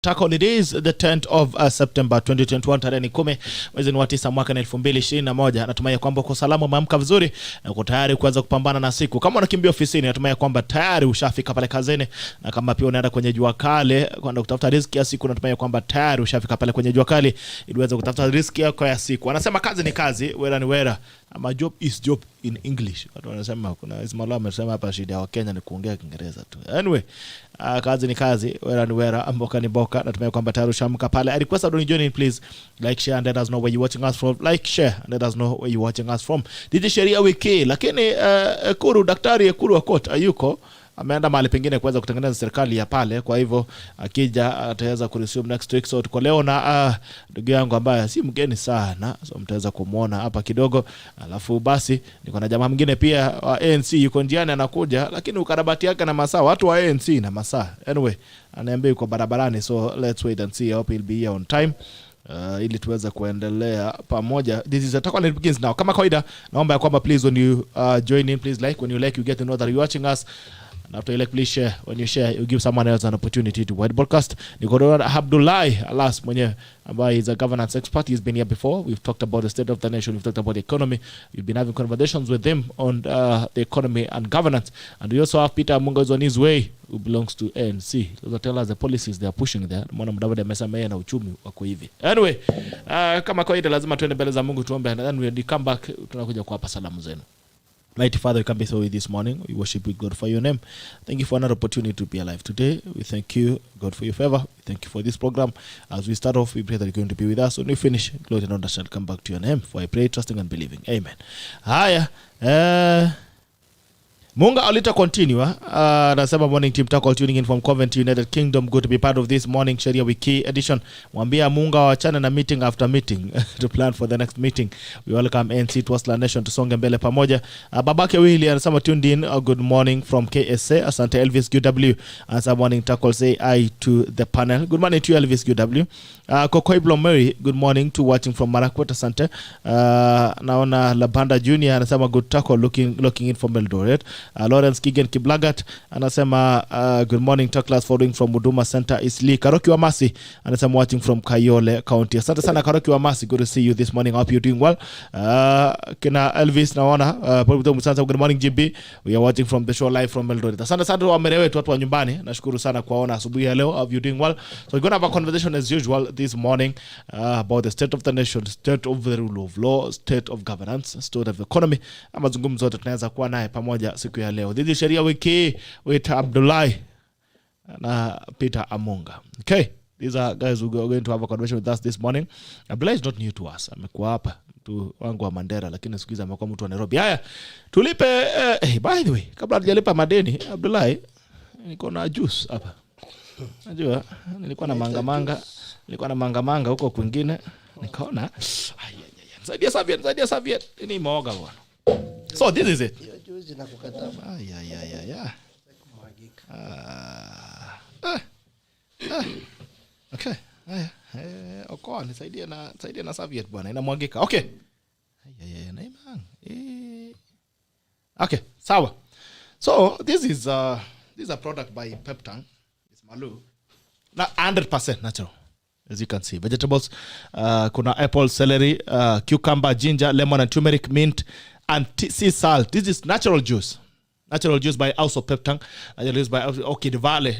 Tackle holidays, the 10th of September 2021, tarehe 10 mwezi wa 9 mwaka 2021. Natumai kwamba uko salama, umeamka vizuri na uko tayari kuanza kupambana na siku. Kama unakimbia ofisini, natumai kwamba tayari ushafika pale kazini, na kama pia unaenda kwenye jua kali kwenda kutafuta riziki ya siku, natumai kwamba tayari ushafika pale kwenye jua kali ili uweze kutafuta riziki yako ya siku. Wanasema kazi ni kazi, wera ni wera, ama job is job in English. Watu wanasema, kuna Ismail amesema hapa shida ya Kenya ni kuongea Kiingereza tu. Anyway, kazi ni kazi, wera ni wera, mboka ni boka. Natumai kwamba tayari ushamka pale. I request that you join in, please like, share and let us know where you watching us from. Like, share and let us know where you watching us from. This is Sheria Wiki. Lakini daktari Ekuru Akot ayuko, ameenda mahali pengine kuweza kutengeneza serikali ya pale. Kwa hivyo akija ataweza kuresume next week. So tuko leo na ndugu yangu ambaye si mgeni sana, so mtaweza kumuona hapa kidogo. Alafu basi niko na jamaa mwingine pia wa ANC yuko njiani anakuja, lakini ukarabati yake na masaa, watu wa ANC na masaa. Anyway, anaambia yuko barabarani, so let's wait and see. I hope he'll be here on time ili tuweze kuendelea pamoja. This is a talk and it begins now. Kama kawaida, naomba kwamba please when you join in, please like. When you like, you get to know that you're watching us. And after you like, please share. When you share, you give someone else an opportunity to wide broadcast. Nikodora ABDULLAHI, alas mwenye ambaye is a governance expert. He's been here before. We've talked about the state of the nation. We've talked about the economy. We've been having conversations with him on the economy and governance. And we also have Peter AMUNGA who's on his way, who belongs to ANC. Those tell us the policies they are pushing there. Mwana mdavadi amesema yeye na uchumi wako hivi. Anyway, kama kawaida lazima tuende mbele za Mungu tuombe, and then when we come back tunakuja kuwapa salamu zenu. Mighty Father, we come before you this morning. We worship you, God, for your name. Thank you for another opportunity to be alive today. We thank you, God, for your favor. We thank you for this program. As we start off, we pray that you're going to be with us. When we finish, glory and honor shall come back to your name. For I pray, trusting and believing. Amen. Haya. Munga alita continue. Nasema morning team tackle tuning in from Coventry, United Kingdom. Good to be part of this morning Sheria Wiki edition. Mwambia Munga wachana na meeting after meeting to plan for the next meeting. We welcome ANC to Wasla Nation to songe mbele pamoja. Babake Willy anasema tuned in. Good morning from KSA. Asante Elvis QW. Anasema morning tackle say I to the panel. Good morning to you Elvis QW. Kokoi Blomeri, good morning to watching from Marakwet. Asante. Naona Labanda Junior anasema good tackle looking in from Eldoret. Lawrence Kigen Kiblagat anasema good morning tacklers following from Huduma Center Isli. Karoki Wamasi anasema watching from Kayole County. Asante sana Karoki Wamasi, good to see you this morning. I hope you're doing well. Kina Elvis naona good morning GB. We are watching from the show live from Eldoret. Asante sana wamerewe watu wa nyumbani. Nashukuru sana kuwaona asubuhi ya leo. I hope you're doing well. So we're going to have a conversation as usual this morning about the state of the nation, state of the rule of law, state of governance, state of the economy. Mazungumzo yote tunaweza kuwa naye pamoja siku ya leo. This is Sheria Wiki with ABDULLAHI na Peter AMUNGA. Okay, these are guys who are going to have a conversation with us this morning. ABDULLAHI is not new to us. Amekuwa hapa mtu wangu wa Mandera, lakini siku hizi amekuwa mtu wa Nairobi. Haya, tulipe by the way, kabla hajalipa madeni, ABDULLAHI niko na juice hapa. Najua nilikuwa na manga huko kwingine. Nikaona saidia Saviet ni moga bwana. So this is it. Okay. Okoa nisaidia na Saviet bwana, inamwagika. Okay. Okay, sawa. So this is a product by Peptang. It's Malu. 100% natural. As you can see, vegetables, kuna apple, celery, cucumber, ginger, lemon and turmeric, mint and sea salt. This is natural juice by House of Peptang, natural juice by Orchid Valley,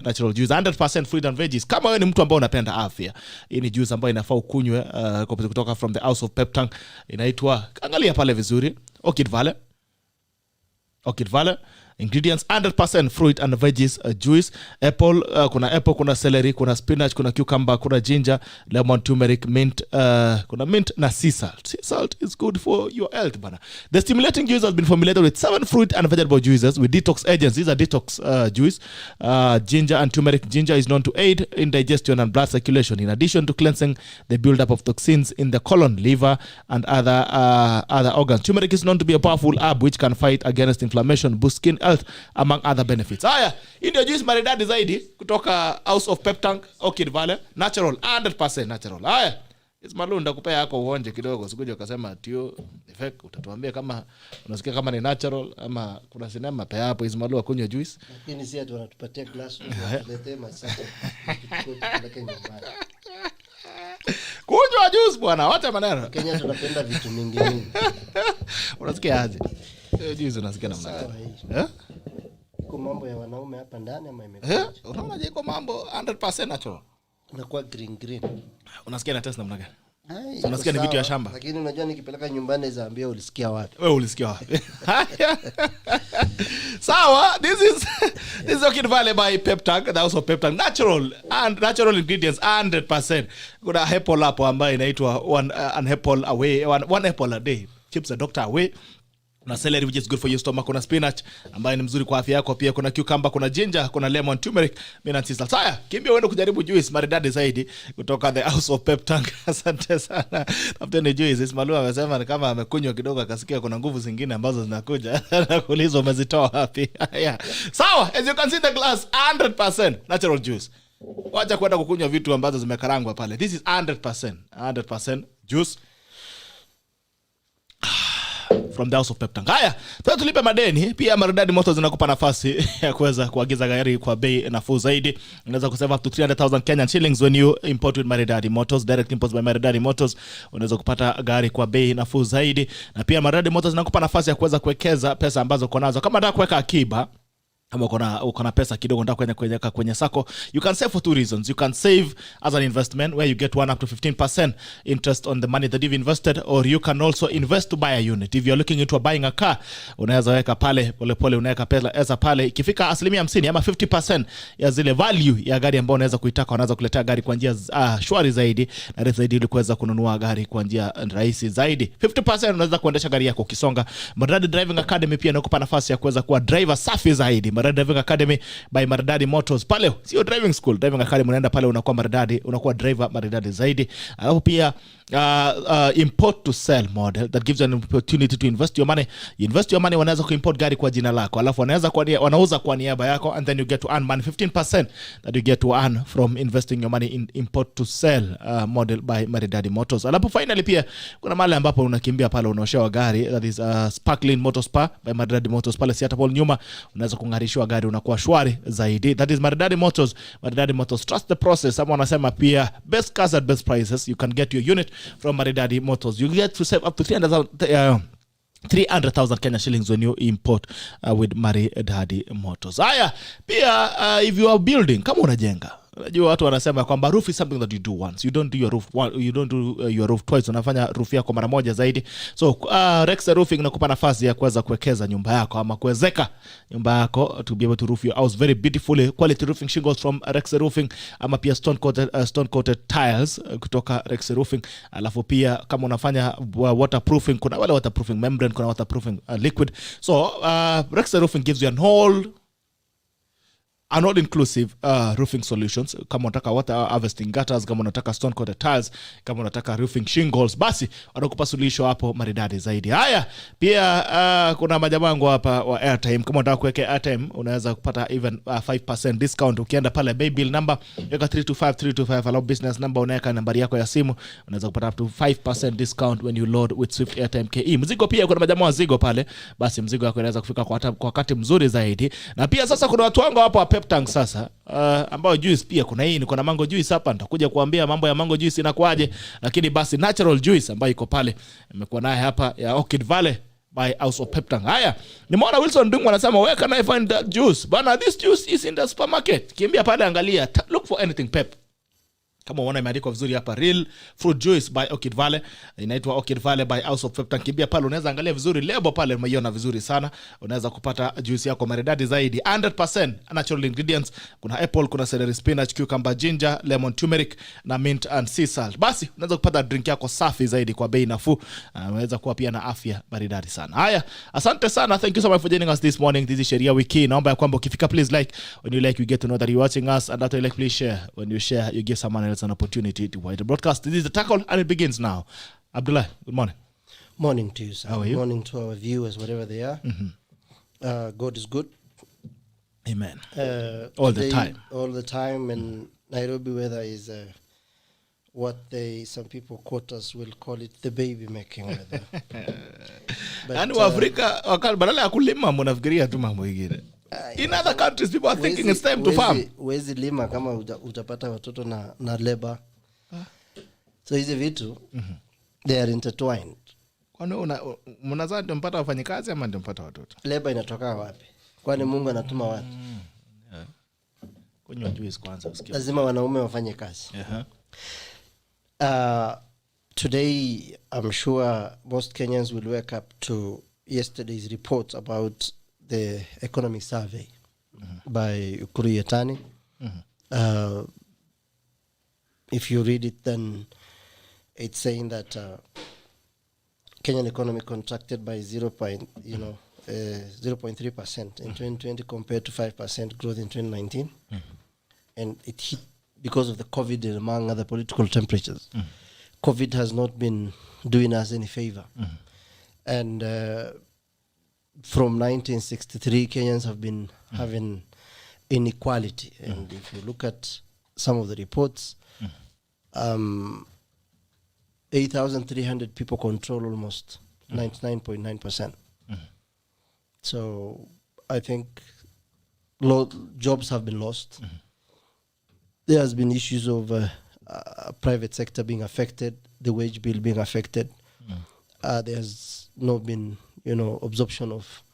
natural juice, 100% fruit and veggies. Kama wewe ni mtu ambaye unapenda afya, hii ni juice ambayo inafaa ukunywe kutoka from the House of Peptang. Inaitwa, angalia pale vizuri, Orchid Valley. Ingredients 100% fruit and veggies juice. Apple, kuna celery, kuna spinach, kuna cucumber, kuna ginger, lemon, turmeric, mint, kuna mint na sea salt. Sea salt is good for your health bana. The stimulating juice has been formulated with 7 fruit and vegetable juices with detox agents. These are detox juice. Ginger and turmeric. Ginger is known to aid in digestion and blood circulation, in addition to cleansing the buildup of toxins in the colon, liver and other organs. Turmeric is known to be a powerful herb which can fight against inflammation, boost skin health, among other benefits. Haya, hii ndio juice maridadi zaidi kutoka House of Peptang, Orchid Valley, natural, 100% natural. Haya, Ismail ndakupea yako uonje kidogo, sikuje ukasema tio effect. Utatuambia kama unasikia kama ni natural ama kuna sinema pea hapo. Ismail akunywa juice, lakini si ati wanatupatia glass tulete masasa kunywa juice bwana, wacha maneno. Kenya tunapenda vitu mingi mingi. Unasikia aje juice? Unasikia namna gani? Iko mambo ya wanaume hapa ndani ama imekuwa unaona je iko mambo 100% natural, unakuwa green. Unasikia na test namna gani? Unasikia ni vitu ya shamba, lakini unajua nikipeleka nyumbani zaambia ulisikia wapi? Wewe ulisikia wapi? Sawa, this is Orchid Valley by Pep Tank. That also Pep Tank, natural ingredients 100%. Kuna apple hapo ambayo inaitwa one apple away, one apple a day keeps the doctor away. Kuna celery which is good for your stomach, kuna spinach ambayo ni mzuri kwa afya yako, pia kuna cucumber, kuna ginger, kuna lemon, turmeric, mint and sea salt. Haya, kimbia uende kujaribu juice maridadi zaidi kutoka the House of Pep Tank. Asante sana. After juice Ismail amesema ni kama amekunywa kidogo akasikia kuna nguvu zingine ambazo zinakuja. Nakuuliza umezitoa wapi? Haya. Sawa, as you can see the glass 100% natural juice. Wacha kwenda kukunywa vitu ambazo zimekarangwa pale. This is 100% juice from the House of Pep Tank. Haya, sasa tulipe madeni. Pia Maridadi Motors zinakupa nafasi ya kuweza kuagiza gari kwa bei nafuu zaidi. Unaweza kusave up to 300,000 Kenyan shillings when you import with Maridadi Motors, direct imports by Maridadi Motors. Unaweza kupata gari kwa bei nafuu zaidi. Na pia Maridadi Motors zinakupa nafasi ya kuweza kuwekeza pesa ambazo uko nazo. Kama unataka kuweka akiba, kama uko na pesa kidogo unataka kwenye sako, you can save for two reasons. You can save as an investment where you get 1 up to 15% interest on the money that you've invested, or you can also invest to buy a unit. If you're looking into buying a car, unaweza weka pale pole unaweka pesa pale, ikifika 50% ama 50% ya zile value ya gari ambayo unaweza kuitaka, unaweza kuletea gari kwa njia shwari zaidi na rahisi zaidi, ili kuweza kununua gari kwa njia rahisi zaidi. 50% unaweza kuendesha gari yako ukisonga. Maridadi Driving Academy pia inakupa nafasi ya kuweza kuwa driver safi zaidi. Maridadi Driving Academy by Maridadi Motors. Pale sio driving school, Driving Academy unaenda pale unakuwa maridadi, unakuwa driver maridadi zaidi. Alafu pia import to sell model that gives you an opportunity to invest your money. You invest your money, wanaweza kuimport gari kwa jina lako, alafu wanauza kwa niaba yako, and then you get to earn money 15% that you get to earn from investing your money in import to sell model by Maridadi Motors. Alafu finally pia kuna mahali ambapo unakimbia pale unaoshewa gari, that is Sparkling Motor Spa by Maridadi Motors. Pale Seattle Mall nyuma unaweza kungarishwa gari, unakuwa shwari zaidi. That is Maridadi Motors. Maridadi Motors, trust the process. Ama wanasema pia best cars at best prices. You can get your unit from Maridadi Motors. You get to save up to 300,000 Kenya shillings when you import with Maridadi Motors. Haya, pia if you are building, kama unajenga, unajua watu wanasema kwamba roof is something that you do once. You don't do your roof twice. Unafanya roof yako mara moja zaidi. So Rex Roofing inakupa nafasi ya kuweza kuwekeza nyumba yako ama kuwezeka nyumba yako to be able to roof your house very beautifully. Quality roofing shingles from Rex Roofing, ama pia stone coated tiles kutoka Rex Roofing. Alafu pia kama unafanya waterproofing, kuna wale waterproofing membrane, kuna waterproofing liquid. So Rex Roofing gives you an all-inclusive roofing solutions. Kama unataka water harvesting gutters, kama unataka stone coated tiles, kama unataka roofing shingles, basi wanakupa suluhisho hapo maridadi zaidi. Haya, pia kuna majamaa wangu hapa wa airtime. Kama unataka kuweka airtime, unaweza kupata even 5% discount. Ukienda pale pay bill number weka 325325, allow business number unaweka nambari yako ya simu, unaweza kupata up to 5% discount when you load with Swift Airtime KE. Mzigo pia kuna majamaa wa Zigo pale, basi mzigo wako unaweza kufika kwa wakati mzuri zaidi. Na pia sasa kuna watu wangu hapo wa Pep Tank sasa, ambao juice pia kuna hii, niko na mango juice hapa, nitakuja kuambia mambo ya mango juice inakuaje. Lakini basi natural juice ambayo iko pale nimekuwa naye hapa ya Orchid Valley by House of Pep Tank. Haya, nimeona Wilson Dungu anasema where can I find that juice? Bana, this juice is in the supermarket. Kimbia pale angalia, look for anything Pep. Kama unaona imeandikwa vizuri hapa, real fruit juice by Orchid Valley, inaitwa Orchid Valley by House of Pep Tank. Kimbia pale unaweza angalia vizuri lebo pale, umeiona vizuri sana. Unaweza kupata juice yako maridadi zaidi, 100% natural ingredients. Kuna apple, kuna celery, spinach, cucumber, ginger, lemon, turmeric na mint and sea salt. Basi unaweza kupata drink yako safi zaidi kwa bei nafuu. Unaweza kuwa pia na afya maridadi sana. Haya, asante sana. Thank you so much for joining us this morning. This is Sheria Wiki. Naomba ya kwamba ukifika, please like. When you like, you get to know that you're watching us, and that you like, please share. When you share, you give someone else an opportunity to watch the broadcast. This is the tackle, and it begins now. Abdullah, good morning. Morning to you, sir. How are you? Morning to our viewers, whatever they are. God is good. Amen. All the time. All the time. And Nairobi weather is what some people quotas will call it the baby making weather. And Africa badala ya kulima mnafikiria tu mambo mengine. In other countries people are thinking it's time to farm. Wezi lima kama utapata watoto na labor. So hizi vitu they are intertwined. Kwani mnazaa ndio mpata wafanyikazi ama ndio mpata watoto? Labor inatoka wapi? Kwani Mungu anatuma watu? Kunywa juice kwanza usikie. Lazima wanaume wafanye kazi. Today I'm sure most Kenyans will wake up to yesterday's report about the economic survey by Ukuru Yatani. If you read it, then it's saying that Kenyan economy contracted by 0.3% in 2020 compared to 5% growth in 2019. And it hit because of the COVID and among other political temperatures. COVID has not been doing us any favor. And from 1963, Kenyans have been having inequality. And if you look at some of the reports, 8,300 people control almost 99.9%. So I think jobs have been lost. There has been issues of private sector being affected, the wage bill being affected. There has not been, absorption of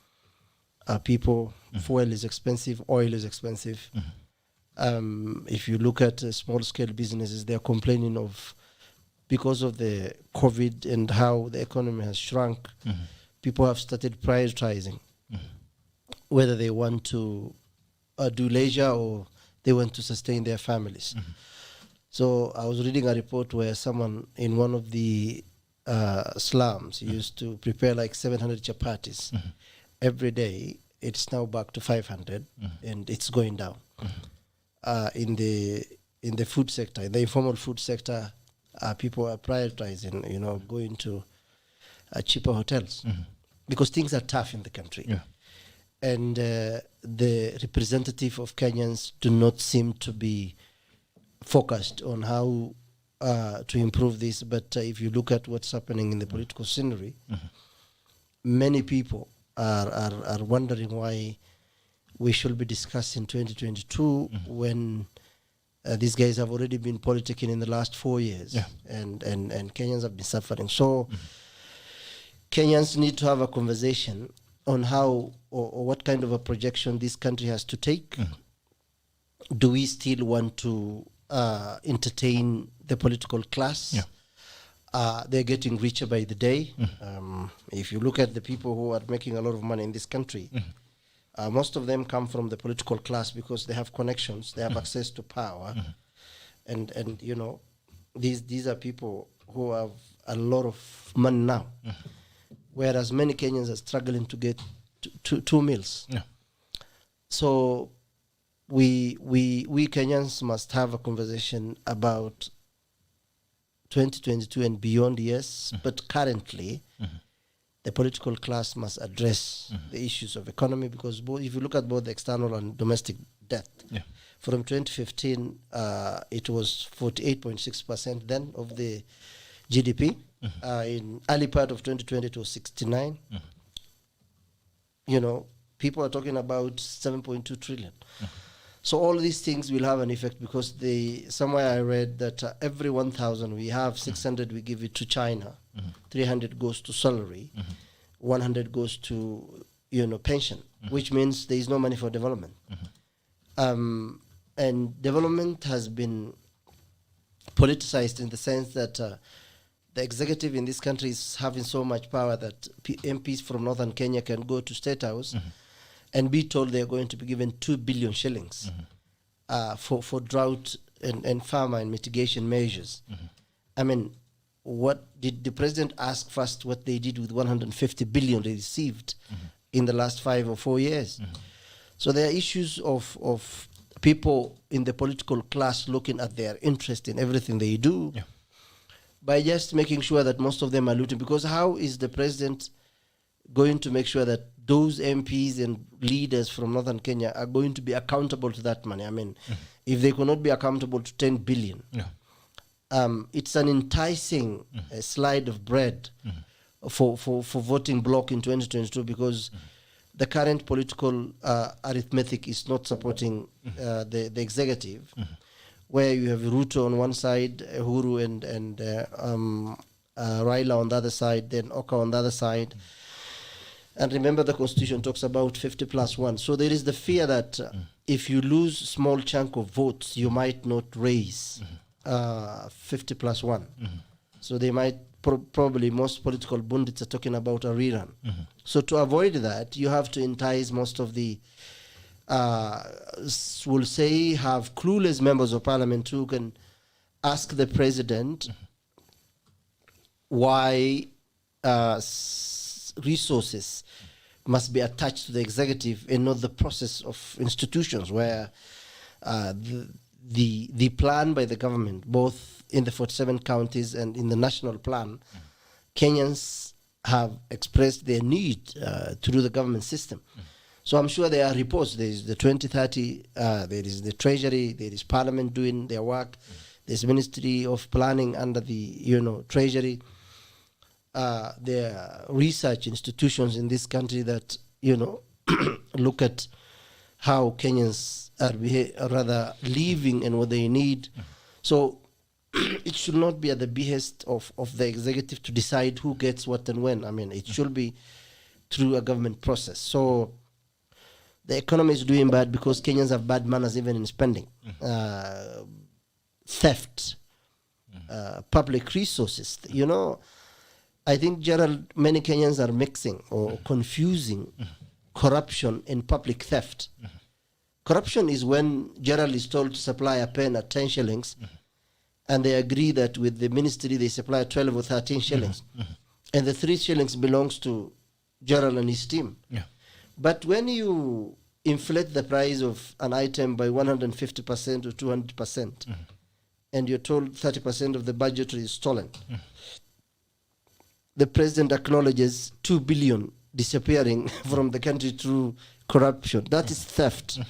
people. Fuel is expensive, oil is expensive. If you look at small-scale businesses, they are complaining of, because of the COVID and how the economy has shrunk, people have started prioritizing whether they want to do leisure or they want to sustain their families. So I was reading a report where someone in one of the slums used to prepare like 700 chapatis every day. It's now back to 500 and it's going down. In the food sector, in the informal food sector, people are prioritizing, going to cheaper hotels because things are tough in the country. And the representative of Kenyans do not seem to be focused on how to improve this. But if you look at what's happening in the political scenery, many people are wondering why we should be discussing 2022 when these guys have already been politicking in the last 4 years, and Kenyans have been suffering. So Kenyans need to have a conversation on how or what kind of a projection this country has to take. Do we still want to entertain the political class? They're getting richer by the day. If you look at the people who are making a lot of money in this country, most of them come from the political class because they have connections, they have access to power, and these are people who have a lot of money now, whereas many Kenyans are struggling to get two meals. So we Kenyans must have a conversation about 2022 and beyond, yes, but currently the political class must address the issues of economy, because if you look at both the external and domestic debt, from 2015, it was 48.6% then of the GDP. In early part of 2020, it was 69. People are talking about 7.2 trillion. So all these things will have an effect, because somewhere I read that every 1,000 we have, 600 we give it to China, 300 goes to salary, 100 goes to pension, which means there is no money for development. And development has been politicized in the sense that the executive in this country is having so much power that MPs from Northern Kenya can go to State House and be told they're going to be given 2 billion shillings for drought and farmer and mitigation measures. I mean, what did the president ask first what they did with 150 billion they received in the last 5 or 4 years? So there are issues of people in the political class looking at their interest in everything they do by just making sure that most of them are looting. Because how is the president going to make sure that those MPs and leaders from Northern Kenya are going to be accountable to that money? I mean, if they could not be accountable to 10 billion, it's an enticing slide of bread for voting bloc in 2022 because the current political arithmetic is not supporting the executive, where you have Ruto on one side, Uhuru and Raila on the other side, then Oka on the other side. And remember, the constitution talks about 50+1. So there is the fear that if you lose small chunk of votes, you might not raise 50+1. So they might probably, most political pundits are talking about a rerun. So to avoid that, you have to entice most of the, we'll say, have clueless members of parliament who can ask the president why resources must be attached to the executive and not the process of institutions where the plan by the government, both in the 47 counties and in the national plan, Kenyans have expressed their need through the government system. So I'm sure there are reports. There is the 2030, there is the Treasury, there is Parliament doing their work, there's Ministry of Planning under the Treasury. There are research institutions in this country that look at how Kenyans are rather living and what they need. So it should not be at the behest of the executive to decide who gets what and when. I mean, it should be through a government process. So the economy is doing bad because Kenyans have bad manners even in spending. Theft, public resources, I think, Gerald, many Kenyans are mixing or confusing corruption and public theft. Corruption is when Gerald is told to supply a pen at 10 shillings and they agree that with the ministry they supply 12 or 13 shillings. And the 3 shillings belongs to Gerald and his team. But when you inflate the price of an item by 150% or 200%, and you're told 30% of the budget is stolen, the president acknowledges 2 billion disappearing from the country through corruption. That is theft.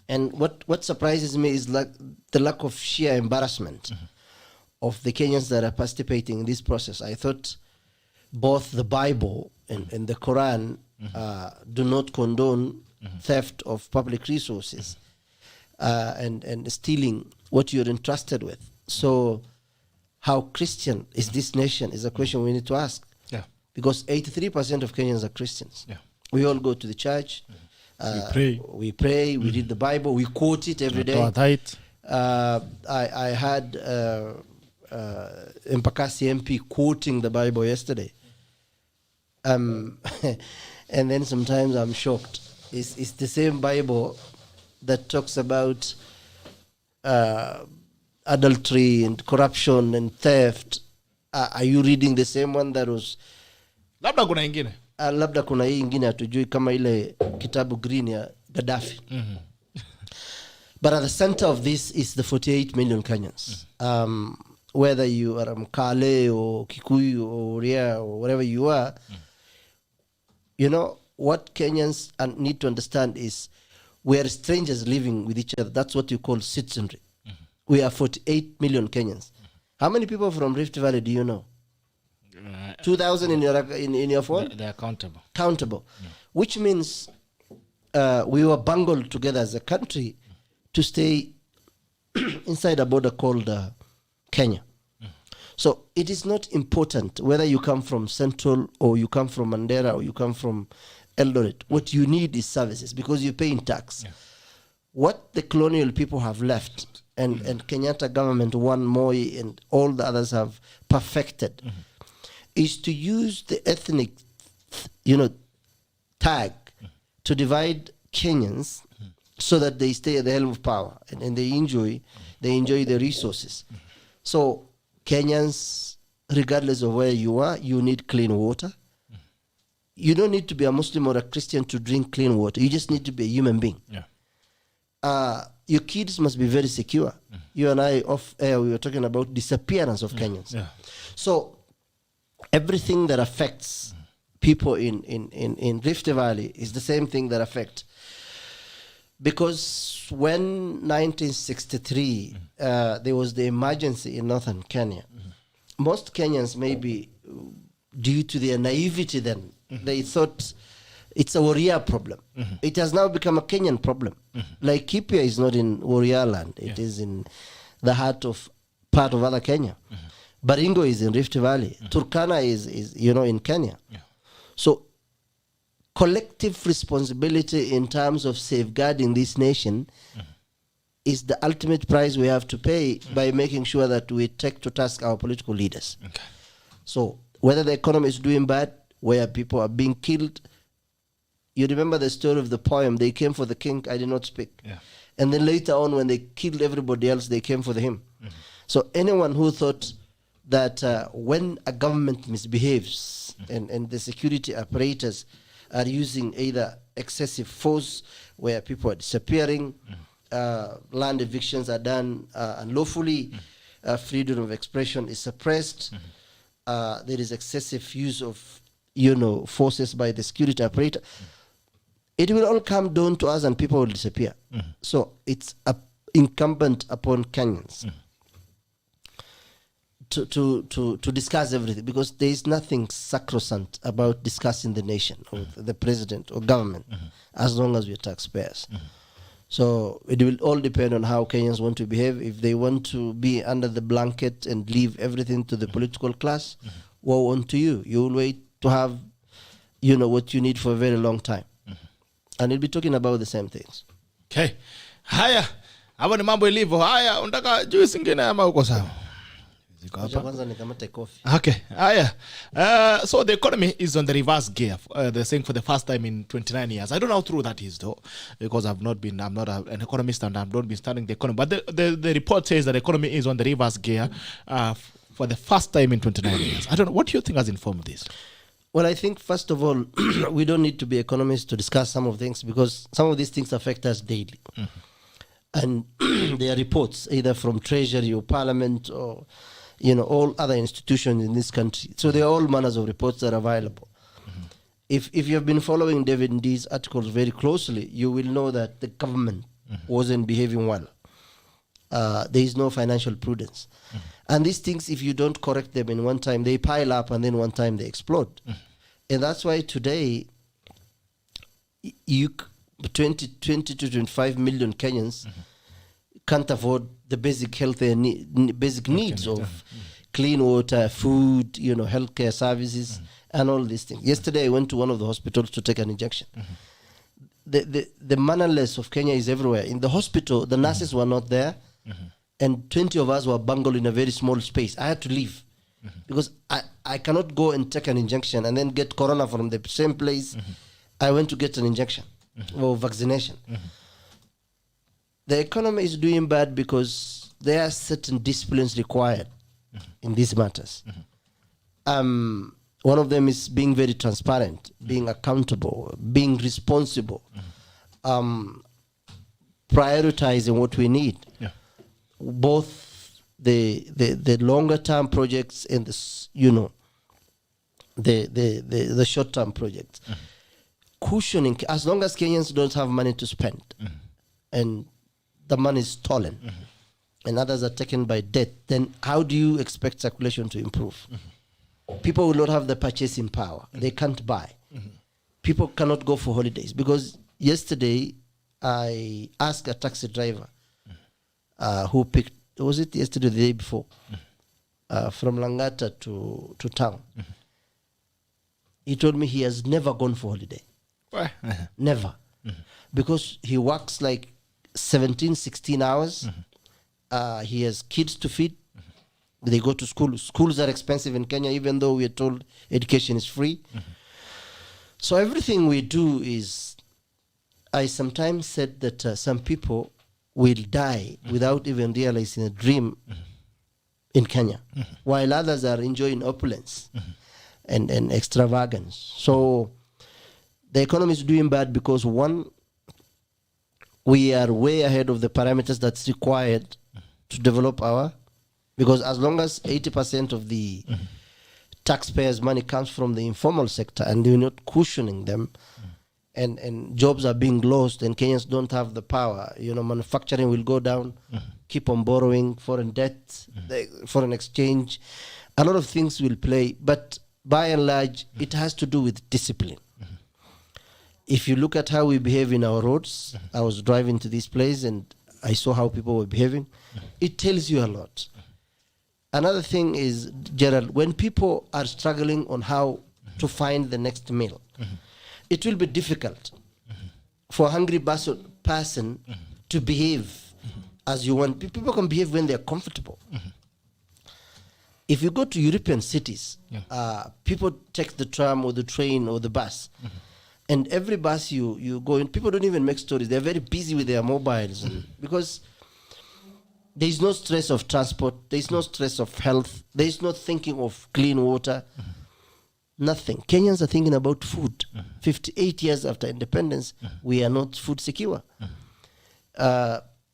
And what surprises me is the lack of sheer embarrassment of the Kenyans that are participating in this process. I thought both the Bible and the Quran do not condone theft of public resources and stealing what you're entrusted with. So how Christian is this nation is a question we need to ask. Because 83% of Kenyans are Christians. We all go to the church. We pray, we read the Bible, we quote it every day. I had Mpakasi MP quoting the Bible yesterday. And then sometimes I'm shocked. It's the same Bible that talks about adultery and corruption and theft. Are you reading the same one that was... labda kuna ingine labda kuna hii ingine hatujui kama ile kitabu green ya Gaddafi. But at the center of this is the 48 million Kenyans. Whether you are Mkale or Kikuyu or Uria or wherever you are, what Kenyans need to understand is we are strangers living with each other. That's what you call citizenry. We are 48 million Kenyans. How many people from Rift Valley do you know? 2,000 in your phone? They're countable. Countable. Which means we were bungled together as a country to stay inside a border called Kenya. So it is not important whether you come from Central or you come from Mandera or you come from Eldoret. What you need is services because you're paying tax. What the colonial people have left and Kenyatta government, one Moi and all the others have perfected is to use the ethnic, tag to divide Kenyans so that they stay at the helm of power and they enjoy the resources. So Kenyans, regardless of where you are, you need clean water. You don't need to be a Muslim or a Christian to drink clean water. You just need to be a human being. Your kids must be very secure. You and I off air, we were talking about disappearance of Kenyans. So everything that affects people in Rift Valley is the same thing that affects Because when 1963, there was the emergency in northern Kenya, most Kenyans, maybe due to their naivety then, they thought it's a warrior problem. It has now become a Kenyan problem. Like Kipia is not in warrior land. It is in the heart of part of other Kenya. Baringo is in Rift Valley. Turkana is in Kenya. So collective responsibility in terms of safeguarding this nation is the ultimate price we have to pay by making sure that we take to task our political leaders. So whether the economy is doing bad, where people are being killed, you remember the story of the poem, they came for the king, I did not speak. And then later on, when they killed everybody else, they came for him. So anyone who thought that when a government misbehaves and the security apparatus are using either excessive force, where people are disappearing, land evictions are done unlawfully, freedom of expression is suppressed, there is excessive use of forces by the security apparatus, it will all come down to us and people will disappear. So it's incumbent upon Kenyans to discuss everything, because there is nothing sacrosanct about discussing the nation or the president or government as long as we're taxpayers. So it will all depend on how Kenyans want to behave. If they want to be under the blanket and leave everything to the political class, woe unto you. You will wait to have what you need for a very long time. And we'll be talking about the same things. Okay. Haya, hapo ni mambo ilivyo. Haya, unataka juice ingine ama uko sawa? Okay. So the economy is on the reverse gear. They're saying for the first time in 29 years. I don't know how true that is though, because I'm not an economist and I've not been studying the economy. But the report says that the economy is on the reverse gear for the first time in 29 years. I don't know. What do you think has informed this? Well, I think, first of all, we don't need to be economists to discuss some of things, because some of these things affect us daily. And there are reports either from Treasury or Parliament or all other institutions in this country. So there are all manners of reports that are available. If you have been following David Nd's articles very closely, you will know that the government wasn't behaving well. There is no financial prudence. And these things, if you don't correct them in one time, they pile up and then one time they explode. And that's why today, 20 to 25 million Kenyans can't afford the basic health and basic needs of clean water, food, healthcare services, and all these things. Yesterday, I went to one of the hospitals to take an injection. The mannerless of Kenya is everywhere. In the hospital, the nurses were not there, and 20 of us were bungled in a very small space. I had to leave because I cannot go and take an injection and then get corona from the same place I went to get an injection or vaccination. The economy is doing bad because there are certain disciplines required in these matters. One of them is being very transparent, being accountable, being responsible, prioritizing what we need. Both the longer term projects and the short term projects. Cushioning, as long as Kenyans don't have money to spend, and the money is stolen, and others are taken by debt, then how do you expect circulation to improve? People will not have the purchasing power. They can't buy. People cannot go for holidays. Because yesterday, I asked a taxi driver who picked, was it yesterday or the day before, from Langata to town. He told me he has never gone for holiday. Never. Because he works like 17, 16 hours. He has kids to feed. They go to school. Schools are expensive in Kenya, even though we are told education is free. So everything we do is, I sometimes said that some people will die without even realizing a dream in Kenya, while others are enjoying opulence and extravagance. So the economy is doing bad because, one, we are way ahead of the parameters that's required to develop because as long as 80% of the taxpayers' money comes from the informal sector and you're not cushioning them and jobs are being lost, and Kenyans don't have the power. Manufacturing will go down, keep on borrowing, foreign debt, foreign exchange. A lot of things will play, but by and large, it has to do with discipline. If you look at how we behave in our roads, I was driving to this place and I saw how people were behaving. It tells you a lot. Another thing is, Gerald, when people are struggling on how to find the next meal, it will be difficult for a hungry person to behave as you want. People can behave when they're comfortable. If you go to European cities, people take the tram or the train or the bus. And every bus you go in, people don't even make stories. They're very busy with their mobiles because there is no stress of transport. There is no stress of health. There is no thinking of clean water. Nothing. Kenyans are thinking about food. 58 years after independence, we are not food secure.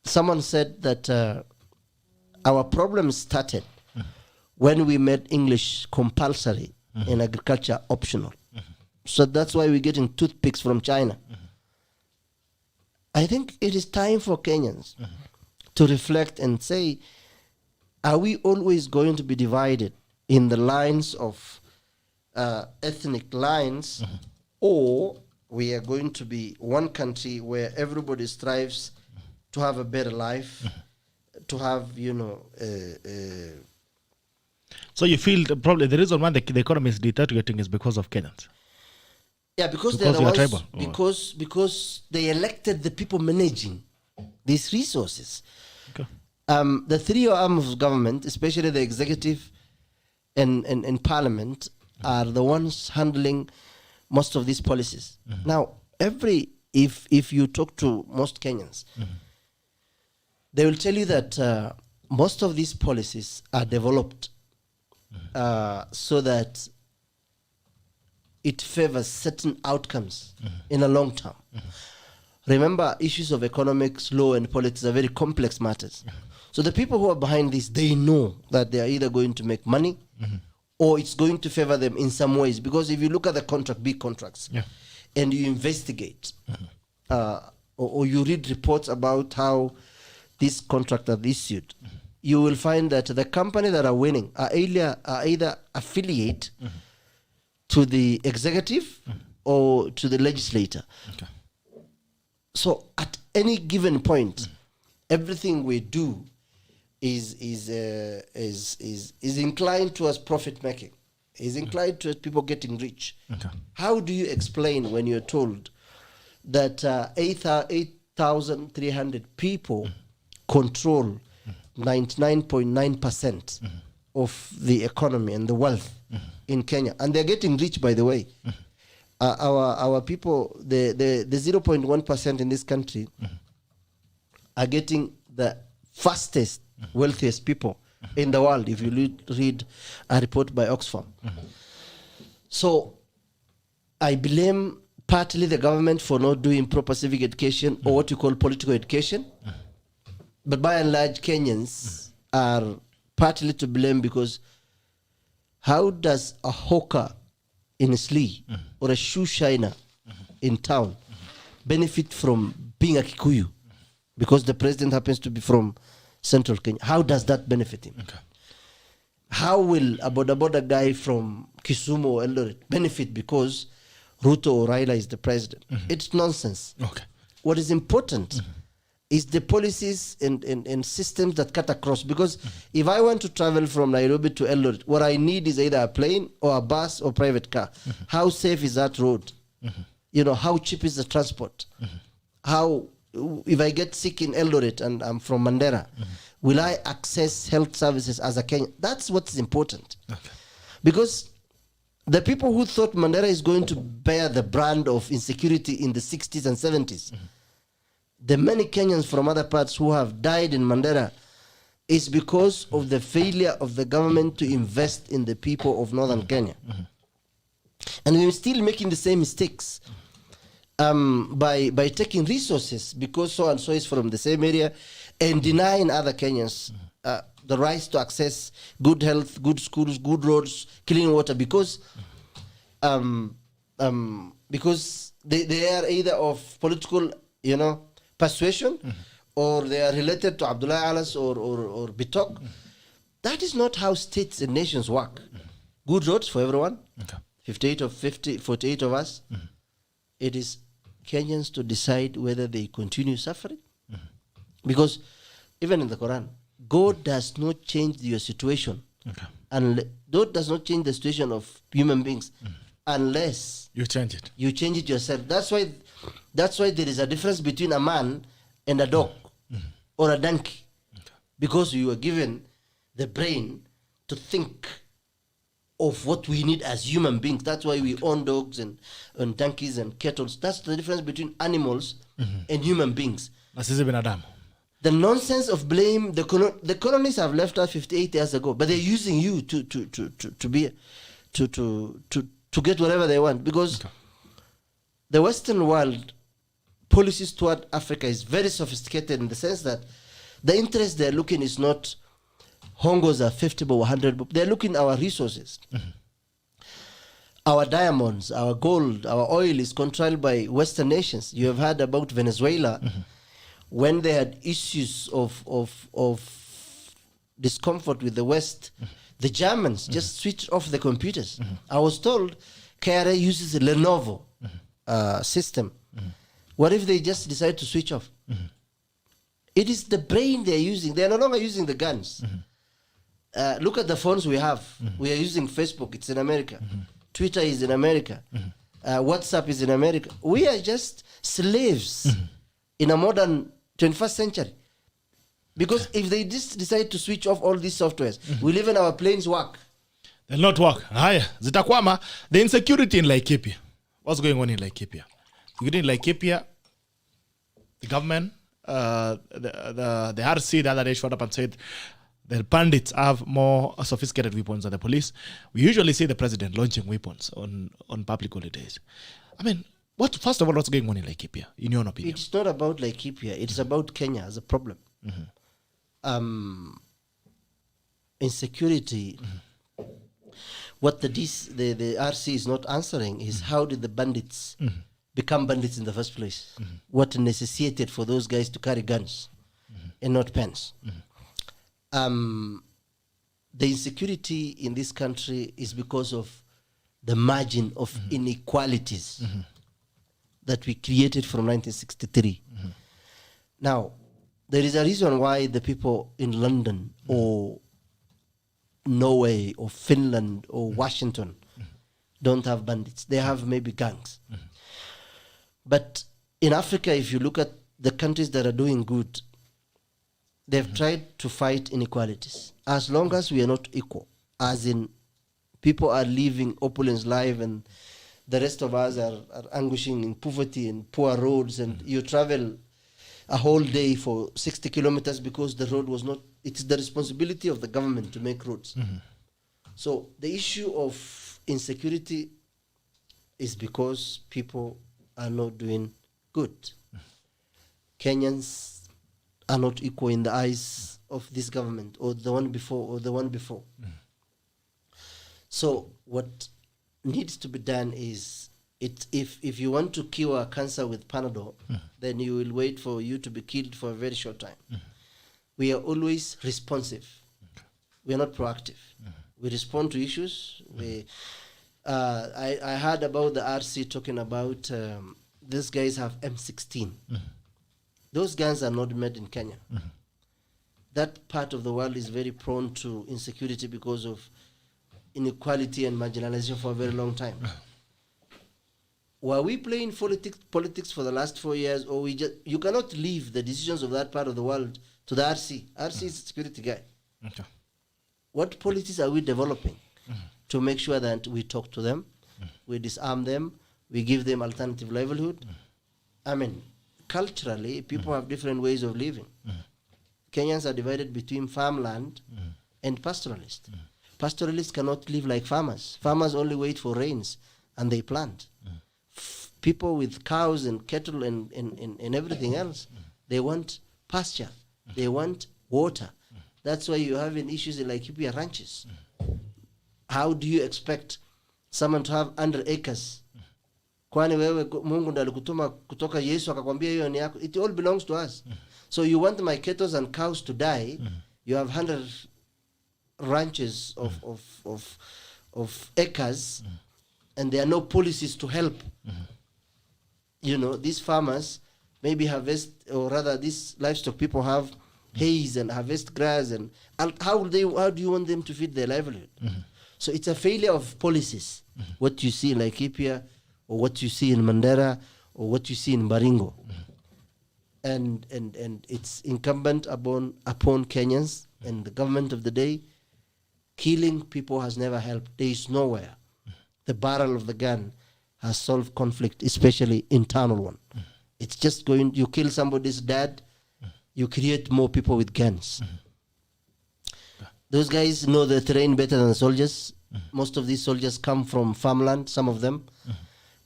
Someone said that our problem started when we made English compulsory and agriculture optional. So that's why we're getting toothpicks from China. I think it is time for Kenyans to reflect and say, are we always going to be divided in the lines of ethnic lines, or we are going to be one country where everybody strives to have a better life, to have, So you feel probably the reason why the economy is deteriorating is because of Kenyans? Yeah, because they're the ones, because they elected the people managing these resources. Okay. The three arms of government, especially the executive and parliament, are the ones handling most of these policies. Now, if you talk to most Kenyans, they will tell you that most of these policies are developed so that it favors certain outcomes in a long term. Remember, issues of economics, law, and politics are very complex matters. So the people who are behind this, they know that they are either going to make money or it's going to favor them in some ways. Because if you look at the big contracts, and you investigate, or you read reports about how these contracts are issued, you will find that the company that are winning are either affiliate to the executive or to the legislator. Okay. So at any given point, everything we do is inclined towards profit making. Is inclined towards people getting rich. Okay. How do you explain when you're told that 8,300 people control 99.9% of the economy and the wealth in Kenya, and they're getting rich, by the way? Our people, the 0.1% in this country are getting the fastest, wealthiest people in the world, if you read a report by Oxfam. So I blame partly the government for not doing proper civic education, or what you call political education. But by and large, Kenyans are partly to blame, because how does a hawker in Slee or a shoe shiner in town benefit from being a Kikuyu because the president happens to be from central Kenya? How does that benefit him? Okay. How will a boda guy from Kisumu or Eldoret benefit because Ruto or Raila is the president? It's nonsense. Okay. What is important is the policies and systems that cut across. Because if I want to travel from Nairobi to Eldoret, what I need is either a plane or a bus or private car. How safe is that road? How cheap is the transport? How, if I get sick in Eldoret and I'm from Mandera, will I access health services as a Kenyan? That's what's important. Okay. Because the people who thought Mandera is going to bear the brand of insecurity in the 60s and 70s, the many Kenyans from other parts who have died in Mandera is because of the failure of the government to invest in the people of northern Kenya. And we're still making the same mistakes by taking resources because so and so is from the same area and denying other Kenyans the rights to access good health, good schools, good roads, clean water. Because because they are either of political, persuasion, or they are related to Abdullah Alas or Bitok. That is not how states and nations work. Good roads for everyone. Okay. 48 of us. It is Kenyans to decide whether they continue suffering. Because even in the Quran, God does not change your situation. Okay. And God does not change the situation of human beings unless You change it. you change it yourself. That's why there is a difference between a man and a dog or a donkey. Because you are given the brain to think of what we need as human beings. That's why we own dogs and donkeys and cattle. That's the difference between animals and human beings. Na sisi binadamu. The nonsense of blame, the colonists have left us 58 years ago, but they're using you to get whatever they want. Because the Western world policies toward Africa is very sophisticated in the sense that the interest they're looking is not hongos are 50 or 100, but they're looking at our resources. Our diamonds, our gold, our oil is controlled by Western nations. You have heard about Venezuela. When they had issues of discomfort with the West, the Germans just switched off the computers. I was told KRA uses a Lenovo system. What if they just decide to switch off? It is the brain they're using. They're no longer using the guns. Look at the phones we have. We are using Facebook. It's in America. Twitter is in America. WhatsApp is in America. We are just slaves in a modern 21st century. Because if they just decide to switch off all these softwares, will even our planes work? They'll not work. Haya, zitakwama. The insecurity in Laikipia. What's going on in Laikipia? In Laikipia, the government, the RC the other day showed up and said the bandits have more sophisticated weapons than the police. We usually see the president launching weapons on public holidays. I mean, first of all, what's going on in Laikipia, in your opinion? It's not about Laikipia. It's about Kenya as a problem. Insecurity. What the RC is not answering is how did the bandits become bandits in the first place? What necessitated for those guys to carry guns and not pens? The insecurity in this country is because of the margin of inequalities that we created from 1963. Now, there is a reason why the people in London or Norway or Finland or Washington don't have bandits. They have maybe gangs. But in Africa, if you look at the countries that are doing good, they've tried to fight inequalities. As long as we are not equal, as in people are living opulence life and the rest of us are anguishing in poverty and poor roads, and you travel a whole day for 60 kilometers because the road was not, it's the responsibility of the government to make roads. So the issue of insecurity is because people are not doing good. Kenyans are not equal in the eyes of this government or the one before or the one before. So what needs to be done is, if you want to cure cancer with Panadol, then you will wait for you to be killed for a very short time. We are always responsive. We are not proactive. We respond to issues. I heard about the RC talking about these guys have M16. Those guns are not made in Kenya. That part of the world is very prone to insecurity because of inequality and marginalization for a very long time. Were we playing politics for the last 4 years, or you cannot leave the decisions of that part of the world to the RC. RC is a security guy. Okay. What policies are we developing to make sure that we talk to them, we disarm them, we give them alternative livelihood? I mean, culturally, people have different ways of living. Kenyans are divided between farmland and pastoralists. Pastoralists cannot live like farmers. Farmers only wait for rains and they plant. People with cows and cattle and everything else, they want pasture. They want water. That's why you're having issues in Laikipia ranches. How do you expect someone to have 100 acres Kwani wewe Mungu ndiye alikutuma kutoka Yesu akakwambia hiyo ni yako? It all belongs to us. So you want my cattle and cows to die? You have 100 ranches of acres, and there are no policies to help. You know, these farmers maybe harvest, or rather these livestock people have hays and harvest grass, and how do you want them to feed their livelihood? So it's a failure of policies. What you see in Laikipia, or what you see in Mandera, or what you see in Baringo. And it's incumbent upon Kenyans and the government of the day. Killing people has never helped. There is nowhere the barrel of the gun has solved conflict, especially internal one. It's just you kill somebody's dad, you create more people with guns. Those guys know the terrain better than soldiers. Most of these soldiers come from farmland, some of them.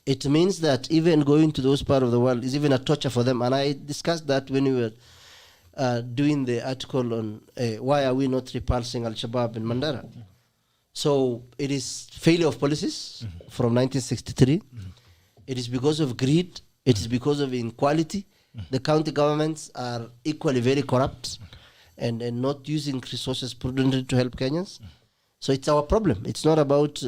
It means that even going to those parts of the world is even a torture for them. And I discussed that when we were doing the article on why are we not repulsing Al-Shabaab in Mandara. So it is failure of policies from 1963. It is because of greed. It is because of inequality. The county governments are equally very corrupt and not using resources prudently to help Kenyans. So it's our problem. It's not about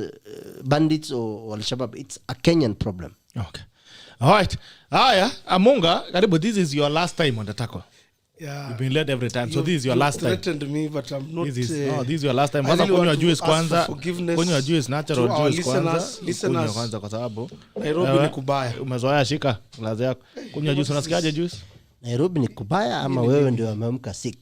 bandits or Al-Shabaab. It's a Kenyan problem. Okay. All right. Amunga, karibu, this is your last time on the tackle. Yeah. You've been late every time. So this is your last time. You threatened me, but I'm not. This is your last time. I really want to juice ask kwanza. for forgiveness Kunywa juice natural to our juice kwanza. listeners. Kwanza kwa sababu Nairobi ni kubaya. Umezoea shika glass yako. Kunywa juice, unasikiaje juice? Nairobi ni kubaya ama wewe ndio umeamka 6?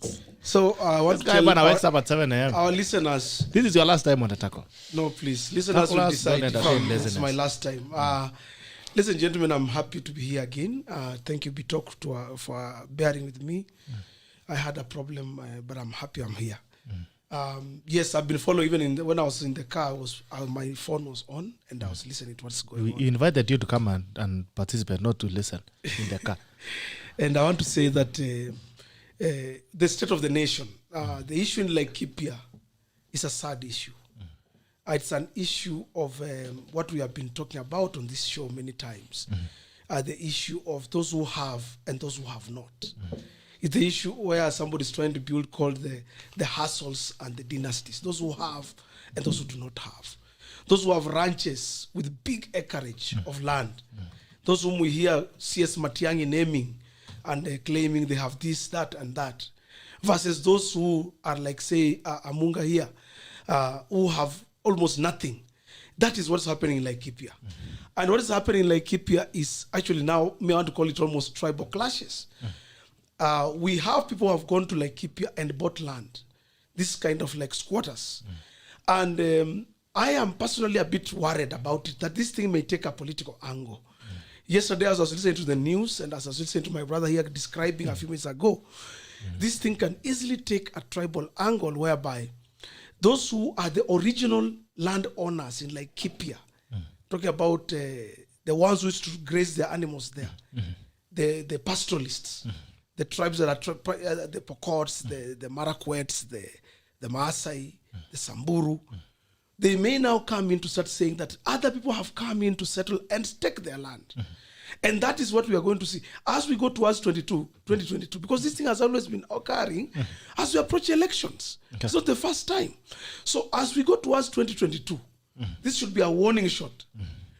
So I want to tell wakes up at 7 a.m. our listeners. This is your last time on the tackle. No, please. Listeners will decide if it's my last time. Ladies and gentlemen, I'm happy to be here again. Thank you, Bitok, for bearing with me. I had a problem, but I'm happy I'm here. Yes, I've been following. Even when I was in the car, my phone was on, and I was listening to what's going on. We invited you to come and participate, not to listen in the car. And I want to say that the state of the nation, the issue in Laikipia is a sad issue. It's an issue of what we have been talking about on this show many times. The issue of those who have and those who have not. It's the issue where somebody is trying to build called the hustles and the dynasties. Those who have and those who do not have. Those who have ranches with big acreage of land. Those whom we hear C.S. Matiang'i naming and claiming they have this, that, and that. Versus those who are like, say, Amunga here, who have almost nothing. That is what's happening in Laikipia. And what is happening in Laikipia is actually now, I want to call it almost tribal clashes. We have people who have gone to Laikipia and bought land. This kind of like squatters. And I am personally a bit worried about it, that this thing may take a political angle. Yesterday, as I was listening to the news, and as I was listening to my brother here describing a few minutes ago, this thing can easily take a tribal angle whereby those who are the original landowners in Laikipia, talking about the ones who used to graze their animals there, the pastoralists, the tribes that are the Pokots, the Marakwets, the Maasai, the Samburu, they may now come in to start saying that other people have come in to settle and take their land. And that is what we are going to see as we go towards 2022, because this thing has always been occurring as we approach elections. Okay. It's not the first time. So as we go towards 2022, this should be a warning shot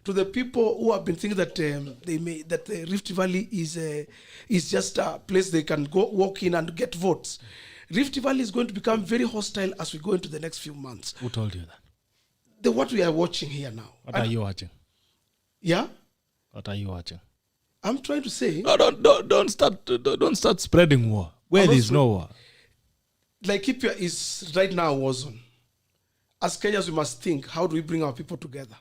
to the people who have been thinking that the Rift Valley is just a place they can go walk in and get votes. Rift Valley is going to become very hostile as we go into the next few months. Who told you that? What we are watching here now. What are you watching? Yeah? What are you watching? I'm trying to say. No, don't start spreading war. Where there is no war. Laikipia is right now a war zone. As Kenyans, we must think, how do we bring our people together?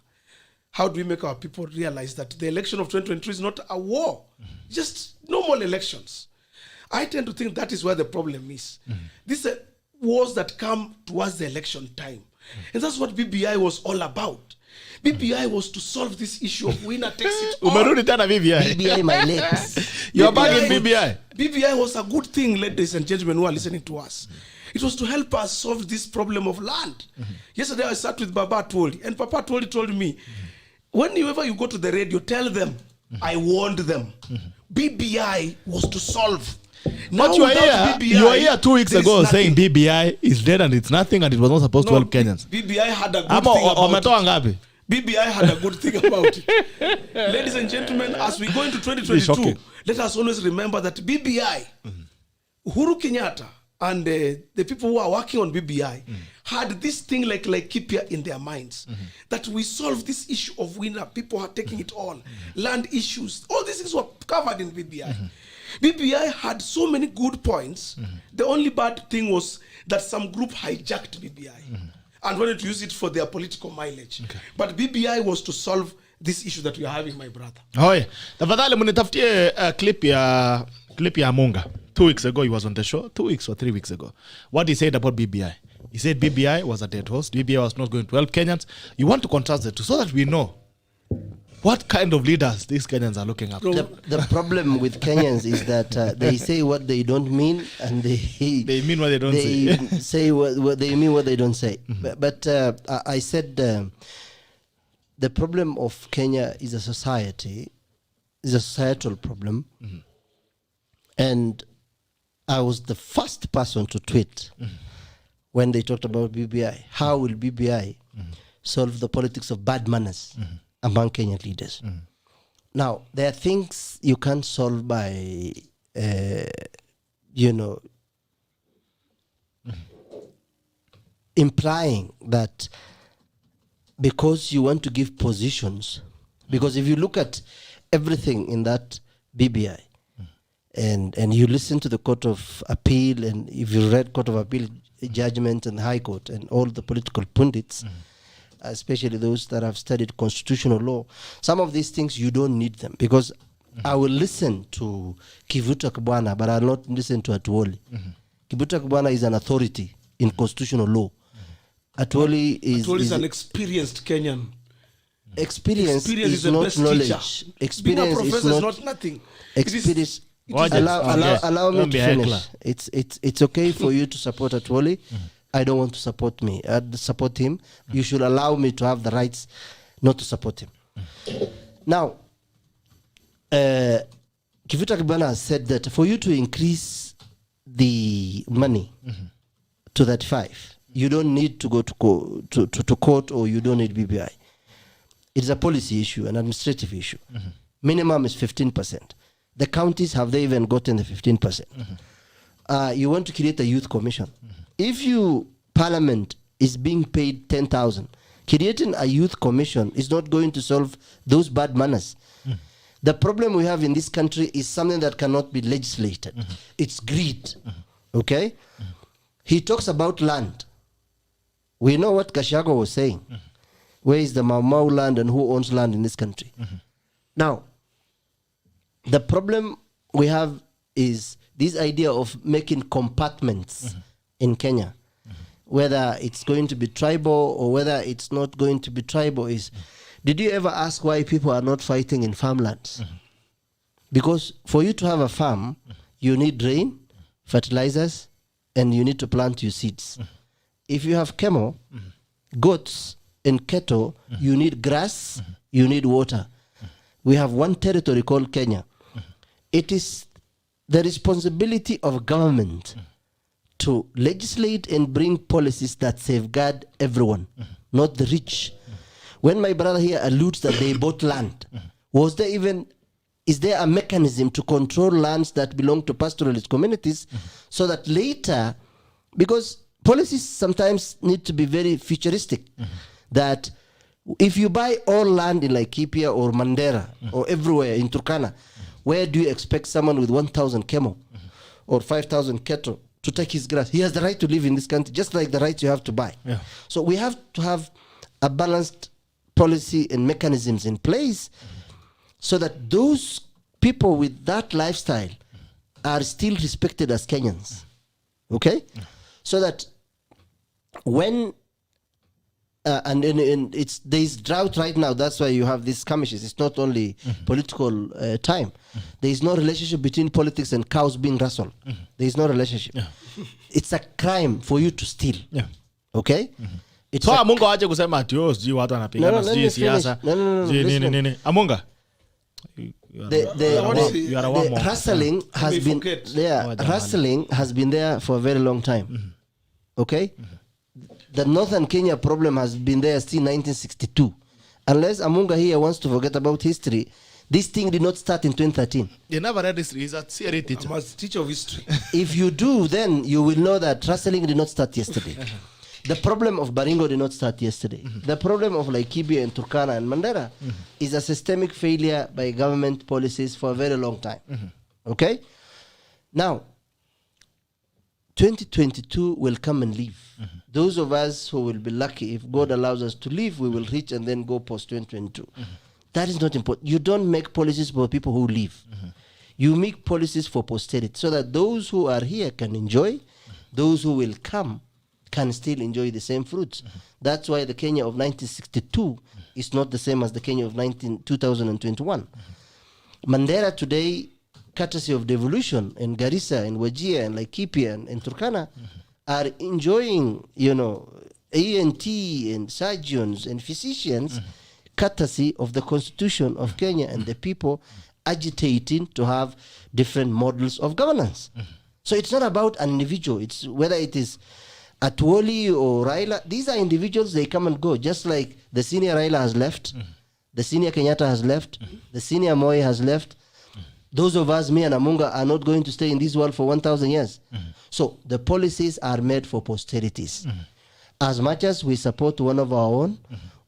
How do we make our people realize that the election of 2022 is not a war, just normal elections? I tend to think that is where the problem is. These are wars that come towards the election time. And that's what BBI was all about. BBI was to solve this issue of winner takes it all. BBI, my legs. You're back in BBI. BBI was a good thing, ladies and gentlemen who are listening to us. It was to help us solve this problem of land. Yesterday I sat with Baba Twoli, and Papa Twoli told me, whenever you go to the radio, tell them, I warned them. BBI was to solve. But you were here 2 weeks ago saying BBI is dead and it's nothing and it was not supposed to help Kenyans. BBI had a good thing about it. BBI had a good thing about it. Ladies and gentlemen, as we go into 2022, let us always remember that BBI, Uhuru Kenyatta, and the people who are working on BBI had this thing like Kipia in their minds, that we solve this issue of winner. People are taking it all. Land issues. All these things were covered in BBI. BBI had so many good points. The only bad thing was that some group hijacked BBI and wanted to use it for their political mileage. But BBI was to solve this issue that we are having, my brother. Hoi, tafadhali munitafutie clip ya Amunga. 2 weeks ago he was on the show, 2 weeks or 3 weeks ago. What he said about BBI. He said BBI was a dead horse. BBI was not going to help Kenyans. You want to contrast the two so that we know what kind of leaders these Kenyans are looking up to. The problem with Kenyans is that they say what they don't mean, and they mean what they don't say. They say what they mean what they don't say. But I said the problem of Kenya is a societal problem. And I was the first person to tweet when they talked about BBI. How will BBI solve the politics of bad manners among Kenyan leaders? Now, there are things you can't solve by, implying that because you want to give positions, because if you look at everything in that BBI, and you listen to the Court of Appeal, and if you read Court of Appeal judgment and High Court and all the political pundits, especially those that have studied constitutional law, some of these things you don't need them, because I will listen to Kivuta Kibwana, but I will not listen to Atuoli. Kivuta Kibwana is an authority in constitutional law. Atuoli is an experienced Kenyan. Experience is not knowledge. Experience is not nothing. Experience. Allow me to finish. It's okay for you to support Atuoli. I don't want to support him. You should allow me to have the rights not to support him. Now, Kivuta Kibwana has said that for you to increase the money to 35, you don't need to go to court, or you don't need BBI. It's a policy issue, an administrative issue. Minimum is 15%. The counties, have they even gotten the 15%? You want to create a youth commission. If parliament is being paid 10,000, creating a youth commission is not going to solve those bad manners. The problem we have in this country is something that cannot be legislated. It's greed. Okay? He talks about land. We know what Kashago was saying. Where is the Mau Mau land and who owns land in this country? Now, the problem we have is this idea of making compartments in Kenya. Whether it's going to be tribal or whether it's not going to be tribal is... Did you ever ask why people are not fighting in farmlands? Because for you to have a farm, you need rain, fertilizers, and you need to plant your seeds. If you have camel, goats, and cattle, you need grass, you need water. We have one territory called Kenya. It is the responsibility of government to legislate and bring policies that safeguard everyone, not the rich. When my brother here alludes that they bought land, is there a mechanism to control lands that belong to pastoralist communities so that later, because policies sometimes need to be very futuristic, that if you buy all land in Laikipia or Mandera or everywhere in Turkana, where do you expect someone with 1,000 camel or 5,000 cattle to take his grass? He has the right to live in this country, just like the right you have to buy. So we have to have a balanced policy and mechanisms in place so that those people with that lifestyle are still respected as Kenyans. Okay? So that when there's drought right now, that's why you have these skirmishes. It's not only political time. There is no relationship between politics and cows being rustled. There is no relationship. It's a crime for you to steal. Okay? It's So a- Amunga wache kusema ati sijui watu No, wanapigana no, let sijui me siasa. finish. No, sijui listen. nini. Amunga. You are the, a- the, you are a what warm- is- you are a the warm monk. hustling has may been forget. there. Oh, jamani. Hustling has been there for a very long time. Okay, the Northern Kenya problem has been there since 1962. Unless Amunga here wants to forget about history, this thing did not start in 2013. You never read history. He's a theory I'm teacher. a teacher of history. If you do, then you will know that hustling did not start yesterday. The problem of Baringo did not start yesterday. The problem of Laikibia and Turkana and Mandera is a systemic failure by government policies for a very long time. Okay? Now, 2022 will come and leave. Those of us who will be lucky, if God allows us to live, we will reach and then go post 2022. That is not important. You don't make policies for people who leave. You make policies for posterity so that those who are here can enjoy, those who will come can still enjoy the same fruits. That's why the Kenya of 1962 is not the same as the Kenya of 2021. Mandera today, courtesy of devolution, and Garissa and Wajir and Laikipia and Turkana are enjoying, ENT and surgeons and physicians, courtesy of the constitution of Kenya and the people agitating to have different models of governance. So it's not about an individual. It's whether it is Atwoli or Raila. These are individuals, they come and go. Just like the senior Raila has left, the senior Kenyatta has left, the senior Moi has left. Those of us, me and Amunga, are not going to stay in this world for 1,000 years. So the policies are made for posterities. As much as we support one of our own,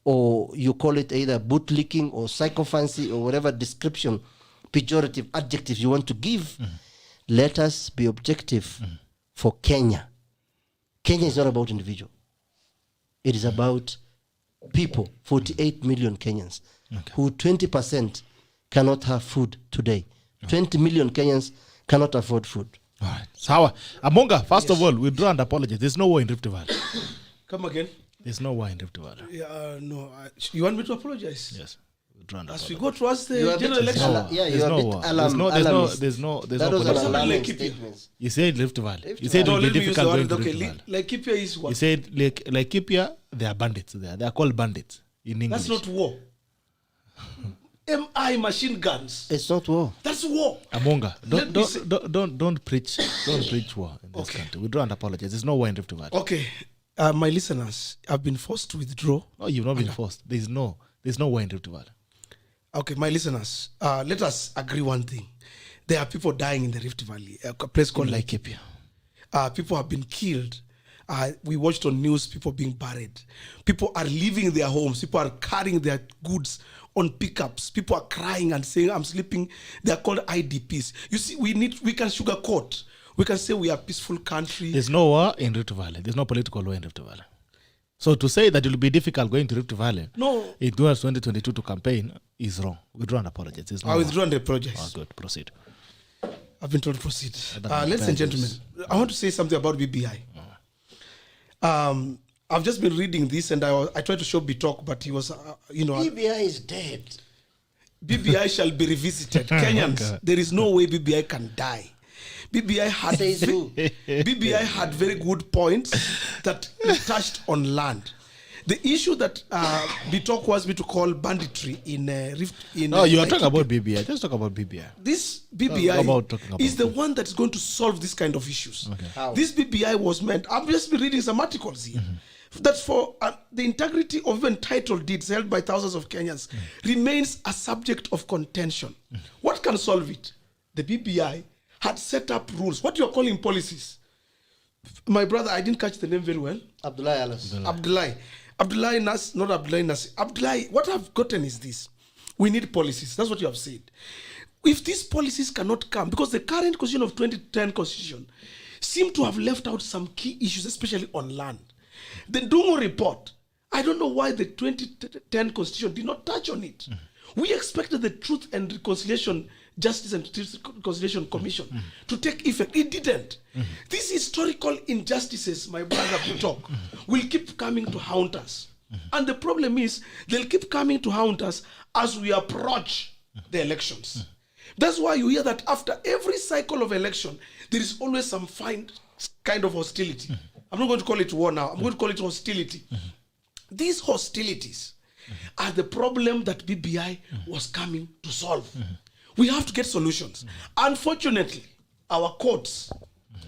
or you call it either bootlicking or psychophancy or whatever description, pejorative adjectives you want to give, let us be objective for Kenya. Kenya is not about individual. It is about people, 48 million Kenyans, who 20% cannot have food today. 20 million Kenyans cannot afford food. All right. Sawa. Amunga, first of all, withdraw and apologize. There's no war in Rift Valley. Come again. There's no war in Rift Valley. Yeah, no. You want me to apologize? Yes. Withdraw and As apologize. we go towards You the are a general bit election. Yeah, There's you are no a bit war. alarmist. There's no That was an political- alarming Like statement. You said Rift Valley. Rift You said No, it will let be me use the difficult word. going to Okay, Rift Valley. Laikipia is You what? said Laikipia, they are bandits there. They are called bandits in English. That's not war. MI machine guns. It's not war. That's war. Amunga, Let me say- don't preach war in this Okay. country. Withdraw and apologize. There's no war in Rift Valley. Okay. My listeners, I've been forced to withdraw. No, you've not been forced. There's no war in Rift Valley. Okay, my listeners, let us agree one thing. There are people dying in the Rift Valley, a place called Laikipia. People have been killed. We watched on news people being buried. People are leaving their homes. People are carrying their goods on pickups. People are crying and saying, I'm sleeping. They are called IDPs. You see, we can sugarcoat. We can say we are a peaceful country. There's no war in Rift Valley. There's no political war in Rift Valley. So to say that it will be difficult going to Rift Valley No. in 2022 to campaign is wrong. Withdraw and apologize. There's no I war. withdraw and apologize. Oh, good. Proceed. I've been told to proceed. That Ladies and gentlemen, I want to say something about BBI. I've just been reading this and I tried to show Bitok, but he was, PBI is dead. BBI shall be revisited. Kenyans, there is no way BBI can die. BBI had Says who? BBI had very good points that it touched on land. The issue that Bitok wants me to call banditry in Rift. No, you are talking about BBI. Just talk about BBI. This Talking BBI about is the one that is going to solve this kind of issues. Okay. How? This BBI was meant, I've just been reading some articles here, that for the integrity of even title deeds held by thousands of Kenyans remains a subject of contention. What can solve it? The BBI had set up rules, what you are calling policies. My brother, I didn't catch the name very well. Abdullahi Alas. Abdullahi Nas, not Abdullahi Nas. Abdullahi, what I've gotten is this. We need policies. That's what you have said. If these policies cannot come, because the current constitution of 2010 constitution seem to have left out some key issues, especially on land. The Dungo report, I don't know why the 2010 constitution did not touch on it. We expected the Truth and Reconciliation Justice and Reconciliation Commission to take effect. It didn't. These historical injustices, my brother talk, will keep coming to haunt us. And the problem is, they'll keep coming to haunt us as we approach the elections. That's why you hear that after every cycle of election, there is always some kind of hostility. I'm not going to call it war now. I'm going to call it hostility. these hostilities are the problem that BBI was coming to solve. We have to get solutions. Unfortunately, our courts,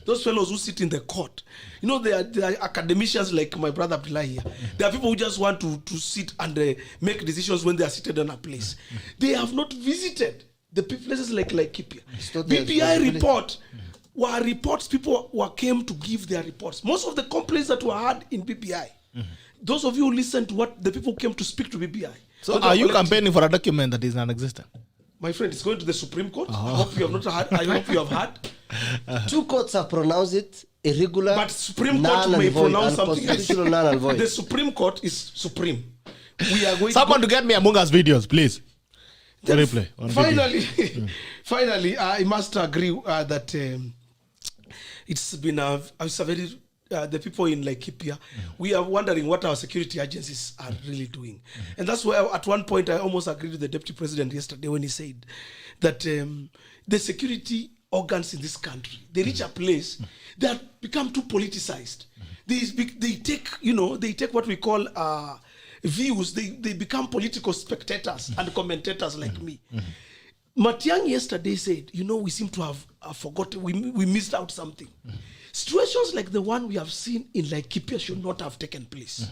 those fellows who sit in the court, you know, they are academicians like my brother ABDULLAHI here. There are people who just want to sit and make decisions when they are seated on a place. They have not visited the places like Kipia. BBI report were reports, people who came to give their reports. Most of the complaints that were had in BBI, those of you who listened to what the people came to speak to BBI. So are you campaigning for a document that is non-existent? My friend, it's going to the Supreme Court. I hope you have not heard. I hope you have heard. 2 courts have pronounced it irregular. But Supreme Court may pronounce something else. Null and void. The Supreme Court is supreme. We are going Someone to get me AMUNGA's videos, please. Replay. Finally, I must agree that it's been it's a very the people in Laikipia, we are wondering what our security agencies are really doing. And that's why at one point I almost agreed with the deputy president yesterday when he said that the security organs in this country, they reach a place that become too politicized. They take what we call views. They become political spectators and commentators like me. Matiang'i yesterday said, we seem to have forgotten, we missed out something. Situations like the one we have seen in Laikipia should not have taken place.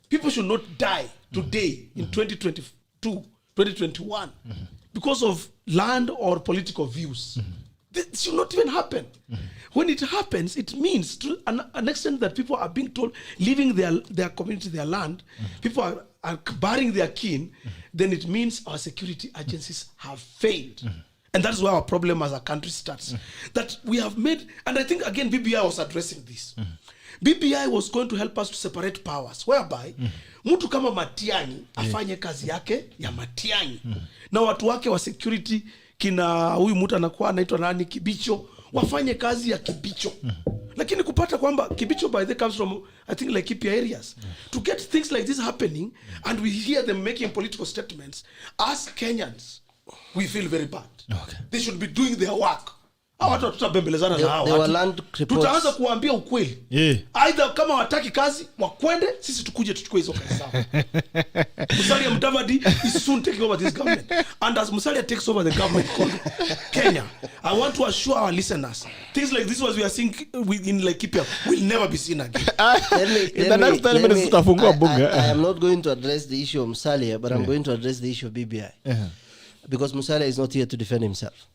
People should not die today in 2022, 2021 because of land or political views. This should not even happen. When it happens, it means to an extent that people are being told, leaving their community, their land, people are burying their kin, then it means our security agencies have failed. And that's where our problem as a country starts. That we have made, and I think again BBI was addressing this. BBI was going to help us to separate powers, whereby mtu kama Matiang'i afanye kazi yake ya Matiang'i. Na watu wake wa security, kina huyu mtu anakuwa anaitwa nani, Kibicho, wafanye kazi ya Kibicho. Lakini kupata kwamba Kibicho by the comes from, I think, Laikipia areas. To get things like this happening, and we hear them making political statements, as Kenyans, we feel very bad. Okay. They should be doing their work. Watu tutabembelezana na hao. There were land reports. Tutaanza kuambia ukweli. Either kama wataki kazi, wakwende, sisi tukuje tuchukue hizo kazi zao. Musalia Mudavadi is soon taking over this government. And as Musalia takes over the government called Kenya, I want to assure our listeners, things like this was we are seeing in Laikipia will never be seen again. In the next 10 minutes tutafungua bunge. I am not going to address the issue of Musalia, but I'm going to address the issue of BBI. Because Musalia is not here to defend himself.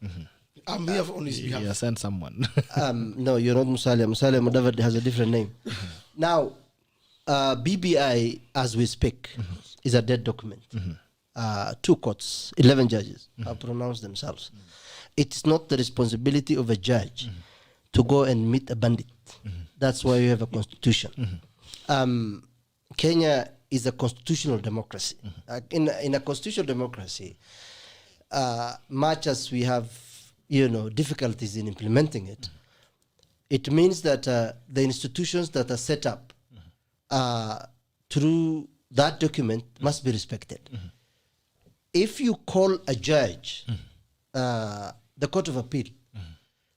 I'm here on his behalf. Yeah, send someone. No, you're not Musalia. Musalia Mudavadi has a different name. Now, BBI, as we speak, is a dead document. 2 courts, 11 judges have pronounced themselves. It's not the responsibility of a judge to go and meet a bandit. That's why you have a constitution. Kenya is a constitutional democracy. In a constitutional democracy, much as we have difficulties in implementing it, it means that the institutions that are set up through that document must be respected. If you call a judge the Court of Appeal,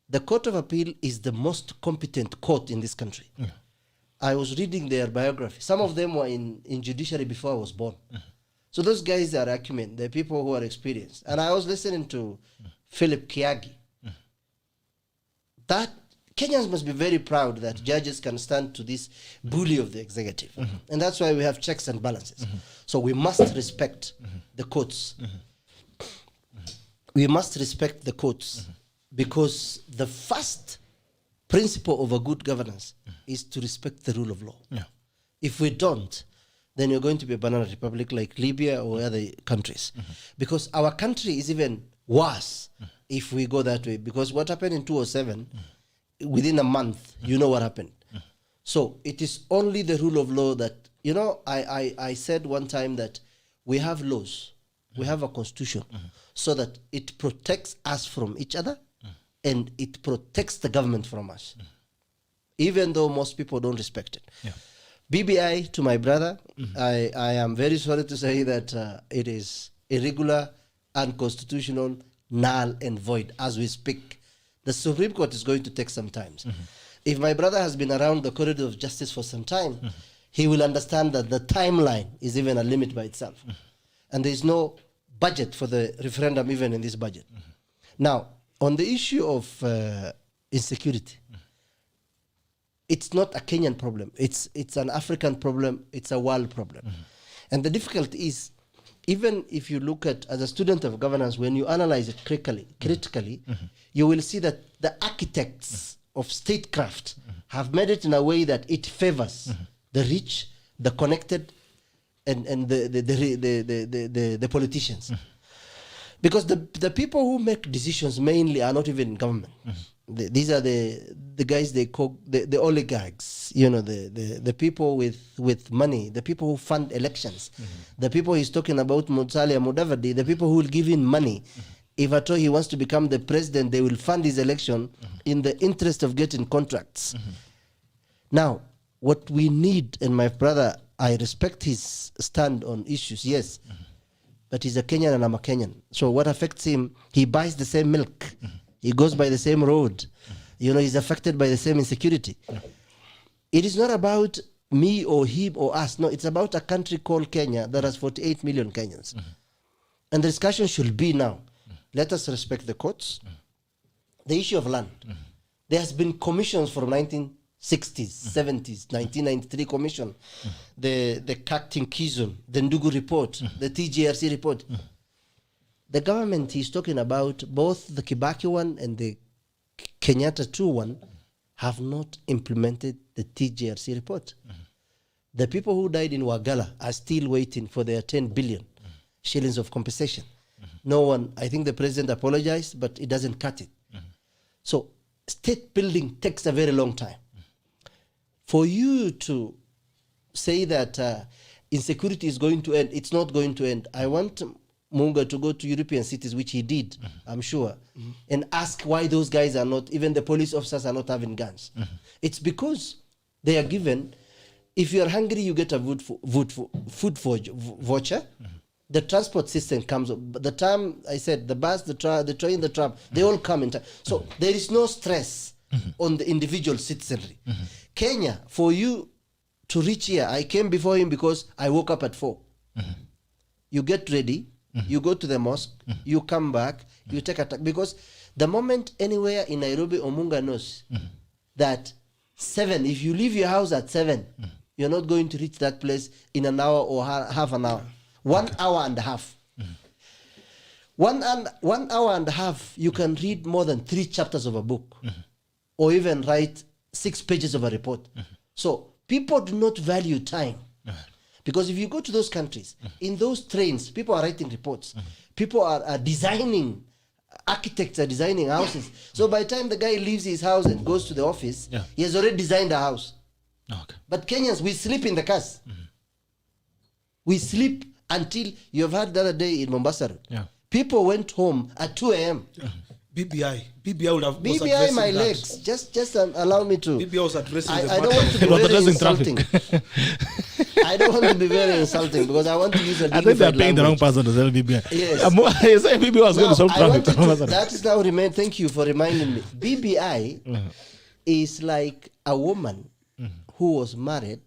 the Court of Appeal is the most competent court in this country. I was reading their biography. Some of them were in judiciary before I was born. So those guys are acumen. They're people who are experienced. And I was listening to Philip Kiagi. That Kenyans must be very proud that judges can stand to this bully of the executive. And that's why we have checks and balances. So we must respect the courts. We must respect the courts because the first principle of a good governance is to respect the rule of law. If we don't, then you're going to be a banana republic like Libya or other countries. Because our country is even worse if we go that way. Because what happened in 2007, within a month, you know what happened. So it is only the rule of law that, I said one time that we have laws, we have a constitution, so that it protects us from each other and it protects the government from us, even though most people don't respect it. BBI, to my brother, I am very sorry to say that it is irregular, unconstitutional, null and void as we speak. The Supreme Court is going to take some time. If my brother has been around the corridor of justice for some time, he will understand that the timeline is even a limit by itself. And there is no budget for the referendum even in this budget. Now, on the issue of insecurity, it's not a Kenyan problem. It's an African problem. It's a world problem. And the difficulty is, even if you look at, as a student of governance, when you analyze it critically, you will see that the architects of statecraft have made it in a way that it favors the rich, the connected, and the politicians. Because the people who make decisions mainly are not even in government. These are the guys they call the oligarchs, you know, the people with money, the people who fund elections, the people he's talking about, Musalia Mudavadi, the people who will give him money. If at all he wants to become the president, they will fund his election in the interest of getting contracts. Now, what we need, and my brother, I respect his stand on issues, yes, but he's a Kenyan and I'm a Kenyan. So what affects him, he buys the same milk. He goes by the same road. You know, he's affected by the same insecurity. It is not about me or him or us. No, it's about a country called Kenya that has 48 million Kenyans. And the discussion should be now, let us respect the courts. The issue of land. There has been commissions from 1960s, 70s, 1993 commission, the Kaktin-Kizun, the Ndugu report, the TJRC report. The government is talking about, both the Kibaki one and the Kenyatta 2 one, have not implemented the TJRC report. The people who died in Wagala are still waiting for their 10 billion shillings of compensation. No one, I think the president apologized, but it doesn't cut it. So state building takes a very long time. For you to say that insecurity is going to end, it's not going to end. I want Munga to go to European cities, which he did, I'm sure, and ask why those guys are not, even the police officers are not having guns. It's because they are given, if you are hungry, you get a food voucher. The transport system comes up. The time I said, the bus, the train, the tram, they all come in time. So there is no stress on the individual citizenry. Kenya, for you to reach here, I came before him because I woke up at 4. You get ready, you go to the mosque, you come back, you take a taxi. Because the moment anywhere in Nairobi or Munga knows that 7, if you leave your house at 7, you're not going to reach that place in an hour or half an hour. 1 hour and a half. 1 hour and a half, you can read more than 3 chapters of a book, or even write 6 pages of a report. So people do not value time. Because if you go to those countries, in those trains, people are writing reports. People are designing, architects are designing houses. So by the time the guy leaves his house and goes to the office, he has already designed a house. But Kenyans, we sleep in the cars. We sleep until, you have heard the other day in Mombasa Road. People went home at 2 a.m. BBI would have BBI my legs. Just allow me to. BBI was addressing I don't want to be very insulting. I don't want to be very insulting because I want to use a dignified I think they're paying the wrong person to tell BBI. Yes. You say BBI was going to solve traffic. That is now remain. Thank you for reminding me. BBI is like a woman who was married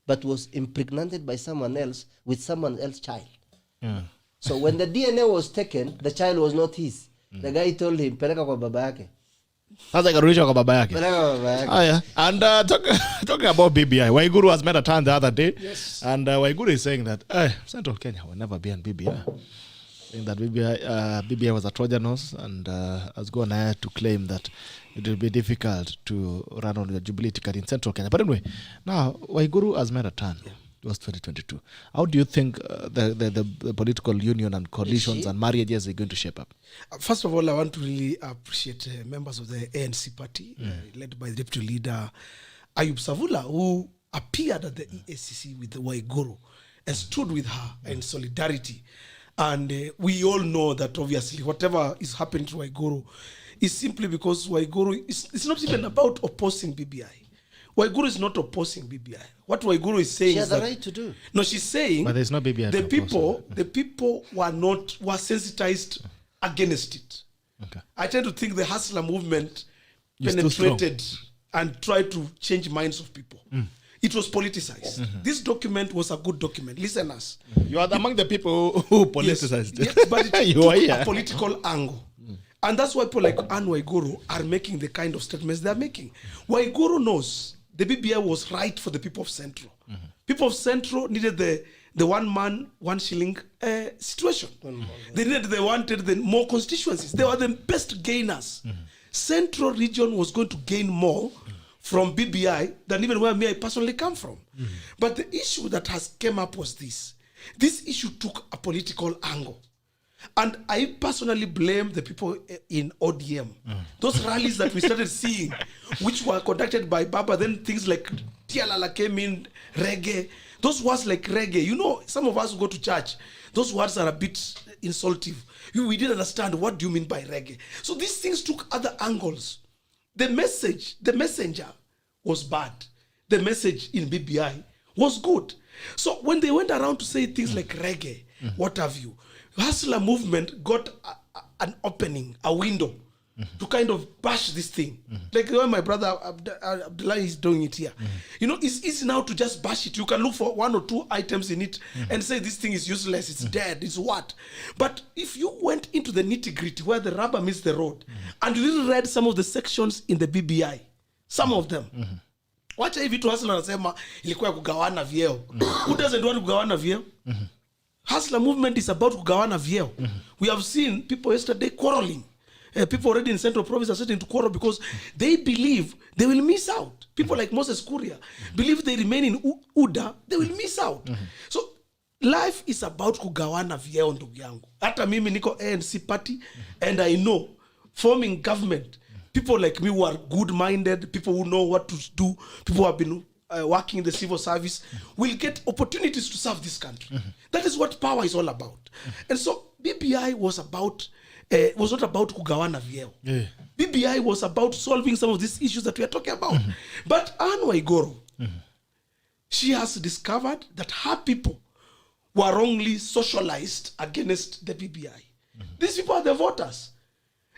but was impregnated by someone else with someone else's child. So when the DNA was taken, the child was not his. The guy told him, peleka kwa baba yake. Sasa ikarudishwa kwa baba yake. Peleka kwa baba yake. Yeah. And talking about BBI, Waiguru has made a turn the other day. Yes. And Waiguru is saying that Central Kenya will never be on BBI. Saying that BBI was a Trojan horse, and has gone ahead to claim that it will be difficult to run on the Jubilee ticket in Central Kenya. But anyway, now Waiguru has made a turn. It was 2022. How do you think the political union and coalitions and marriages are going to shape up? First of all, I want to really appreciate members of the ANC party, led by the deputy leader Ayub Savula, who appeared at the EACC with the Waiguru and stood with her in solidarity. And we all know that obviously whatever is happening to Waiguru is simply because Waiguru it's not even about opposing BBI. Waiguru is not opposing BBI. What Waiguru is saying, she has is the that, right to do. No, she's saying, but there's no BBI. The people were sensitized against it. Okay. I tend to think the hustler movement penetrated and tried to change minds of people. it was politicized. This document was a good document. Listeners. You are among the people who politicized it. Yes, but it You took are here. a political angle. And that's why people like Anne Waiguru are making the kind of statements they're making. Waiguru knows the BBI was right for the people of Central. People of Central needed the one man, 1 shilling situation. They wanted the more constituencies. They were the best gainers. Central region was going to gain more from BBI than even where me I personally come from. But the issue that has came up was this. This issue took a political angle. And I personally blame the people in ODM. Those rallies that we started seeing, which were conducted by Baba, then things like Tialala came in, reggae. Those words like reggae, you know, some of us who go to church, those words are a bit insultive. We didn't understand, what do you mean by reggae? So these things took other angles. The messenger was bad. The message in BBI was good. So when they went around to say things like reggae, what have you, Hustler movement got an opening, a window to kind of bash this thing. Like the way my brother ABDULLAHI is doing it here. You know, it's easy now to just bash it. You can look for 1 or 2 items in it and say this thing is useless, it's dead, it's what. But if you went into the nitty-gritty where the rubber meets the road and you really read some of the sections in the BBI, some of them, wacha hivi tu Hustler anasema ilikuwa kugawana vyeo. Who doesn't want kugawana vyeo? Hustler movement is about kugawana vyeo. We have seen people yesterday quarreling. People already in Central Province are starting to quarrel because they believe they will miss out. People like Moses Kuria believe they remain in UDA, they will miss out. So life is about kugawana vyeo, ndugu yangu. Hata mimi niko ANC party and I know forming government, people like me who are good-minded, people who know what to do, people who have been working in the civil service, will get opportunities to serve this country. That is what power is all about. And so BBI was not about kugawana vyeo. BBI was about solving some of these issues that we are talking about. But Anne Waiguru, she has discovered that her people were wrongly socialized against the BBI. These people are the voters.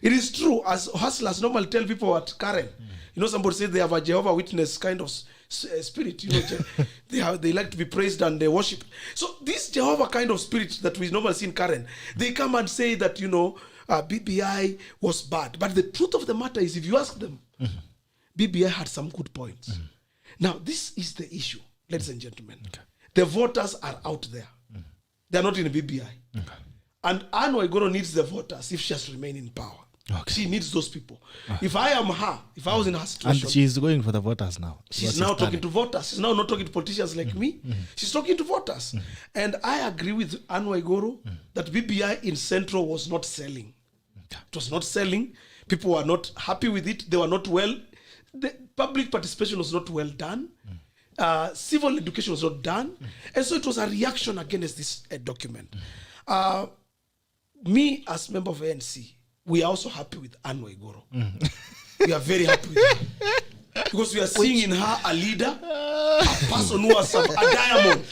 It is true, as hustlers normally tell people at Karen, you know, somebody said they have a Jehovah Witness kind of spirit, you know, they like to be praised and they worship. So this Jehovah kind of spirit that we normally see in Karen, they come and say that, you know, BBI was bad. But the truth of the matter is, if you ask them, BBI had some good points. Now, this is the issue, ladies and gentlemen. The voters are out there. They're not in the BBI. And Anne Waiguru needs the voters if she has to remain in power. She needs those people. If I am her, if I was in her situation. And she's going for the voters now. She's now talking to voters. She's now not talking to politicians like me. She's talking to voters. And I agree with Anne Waiguru that BBI in Central was not selling. It was not selling. People were not happy with it. They were not well. The public participation was not well done. Civil education was not done. And so it was a reaction against this document. Me, as member of ANC, we are also happy with Anne Waiguru. We are very happy with her. Because we are seeing in her a leader, a person who has a diamond.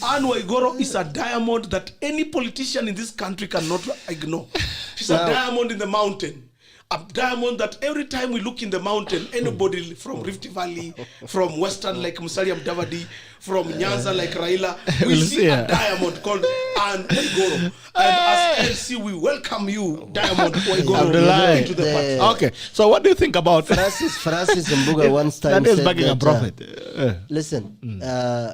Anne Waiguru is a diamond that any politician in this country cannot ignore. She's a diamond in the mountain. A diamond that every time we look in the mountain, anybody from Rift Valley, from Western like Musalia Mudavadi, from Nyanza like Raila, we see a diamond called Anne Waiguru. And as LC, we welcome you, Diamond Waiguru, into the party. Okay, so what do you think about Francis Mbuga once time that is said bagging a that, prophet? Listen,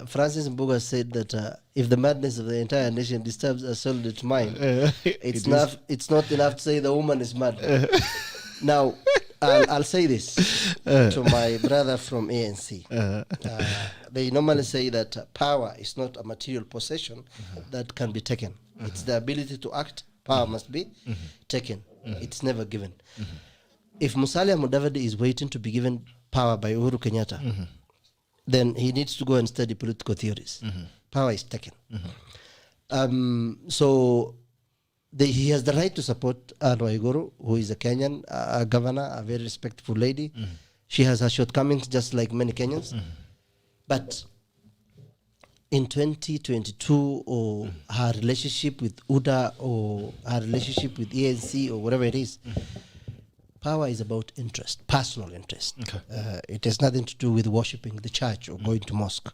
Francis Mbuga said that if the madness of the entire nation disturbs a solid mind, it's not enough to say the woman is mad. Now, I'll say this to my brother from ANC. They normally say that power is not a material possession that can be taken. It's the ability to act. Power must be taken. It's never given. If Musalia Mudavadi is waiting to be given power by Uhuru Kenyatta, then he needs to go and study political theories. Power is taken. So he has the right to support Anne Waiguru, who is a Kenyan governor, a very respectful lady. She has her shortcomings just like many Kenyans. But in 2022, or her relationship with UDA, or her relationship with ANC, or whatever it is, Power is about interest, personal interest. Okay. It has nothing to do with worshipping the church or going to mosque.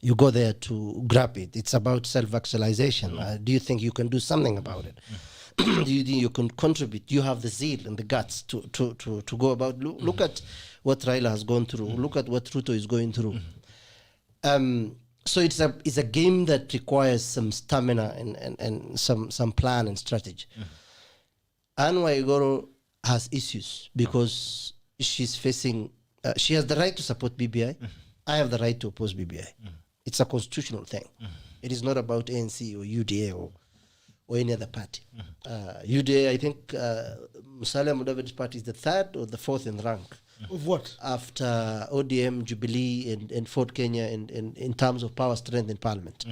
You go there to grab it. It's about self-actualization. Do you think you can do something about it? Do you think you can contribute? You have the zeal and the guts to go about. Look at what Raila has gone through. Look at what Ruto is going through. So it's a game that requires some stamina and some plan and strategy. Anne Waiguru has issues because she's facing. She has the right to support BBI. I have the right to oppose BBI. It's a constitutional thing. It is not about ANC or UDA or any other party. UDA, I think Musalia Mudavadi's party is the third or the fourth in rank. Of what? After ODM, Jubilee, and Ford Kenya in terms of power strength in parliament.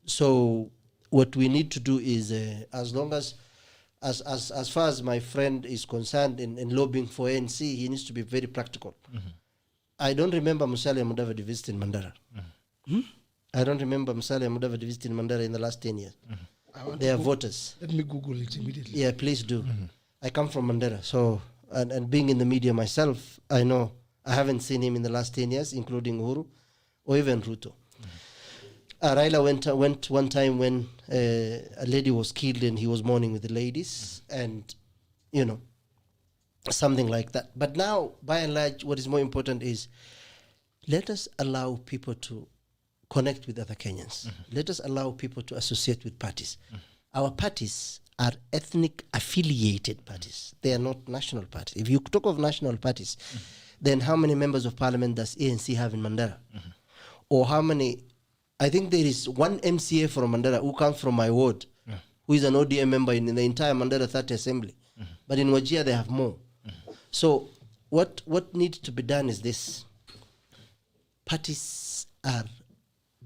So what we need to do is, as long as far as my friend is concerned in lobbying for ANC, he needs to be very practical. I don't remember Musalia Mudavadi visiting Mandara. I don't remember Musalia Mudavadi visiting Mandara in the last 10 years. They are voters. Let me Google it immediately. Yeah, please do. I come from Mandara, so and being in the media myself, I know I haven't seen him in the last 10 years, including Uhuru or even Ruto. Raila went one time when a lady was killed and he was mourning with the ladies, and something like that. But now, by and large, what is more important is let us allow people to connect with other Kenyans. Let us allow people to associate with parties. Our parties are ethnic affiliated parties. They are not national parties. If you talk of national parties, then how many members of parliament does ANC have in Mandara? Or how many? I think there is one MCA from Mandara who comes from my ward, who is an ODM member in the entire Mandara 30 Assembly. But in Wajir, they have more. So what needs to be done is this. Parties are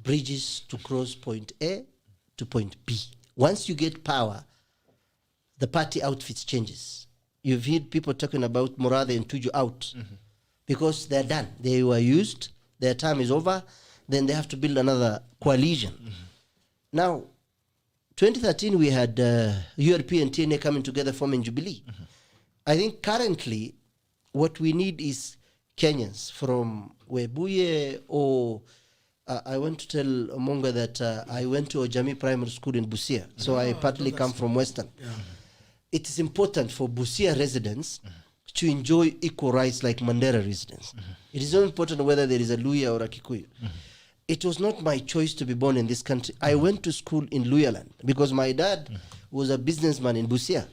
bridges to cross point A to point B. Once you get power, the party outfits changes. You've heard people talking about Morade and Tuju out because they're done. They were used. Their time is over. Then they have to build another coalition. Now, 2013, we had URP and TNA coming together forming Jubilee. I think currently what we need is Kenyans from Webuye or I want to tell AMUNGA that I went to a Ojami Primary School in Busia, so I partly come from Western. It is important for Busia residents to enjoy equal rights like Mandera residents. It is not important whether there is a Luya or a Kikuyu. It was not my choice to be born in this country. I went to school in Luyaland because my dad was a businessman in Busia.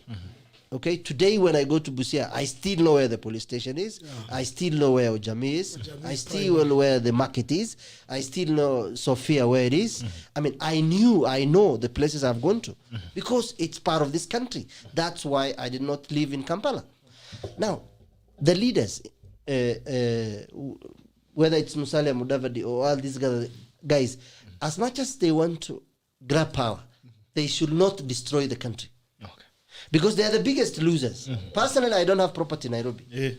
Okay, today when I go to Busia, I still know where the police station is. I still know where Ojami is. I still know where the market is. I still know Sophia where it is. I mean, I know the places I've gone to because it's part of this country. That's why I did not live in Kampala. Now, the leaders, whether it's Musalia Mudavadi or all these guys, as much as they want to grab power, they should not destroy the country. Because they are the biggest losers. Personally, I don't have property in Nairobi.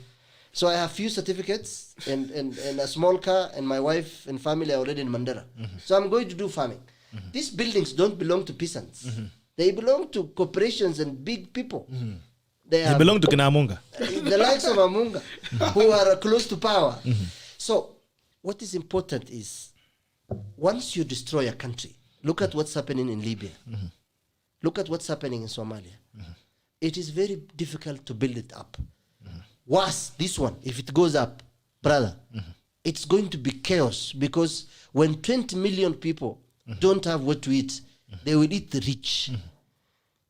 So I have few certificates and a small car, and my wife and family are already in Mandara. So I'm going to do farming. These buildings don't belong to peasants. They belong to corporations and big people. They belong to AMUNGA. The likes of AMUNGA, who are close to power. So what is important is, once you destroy a country, look at what's happening in Libya. Look at what's happening in Somalia. It is very difficult to build it up. Worse, this one, if it goes up, brother, it's going to be chaos, because when 20 million people don't have what to eat, they will eat the rich.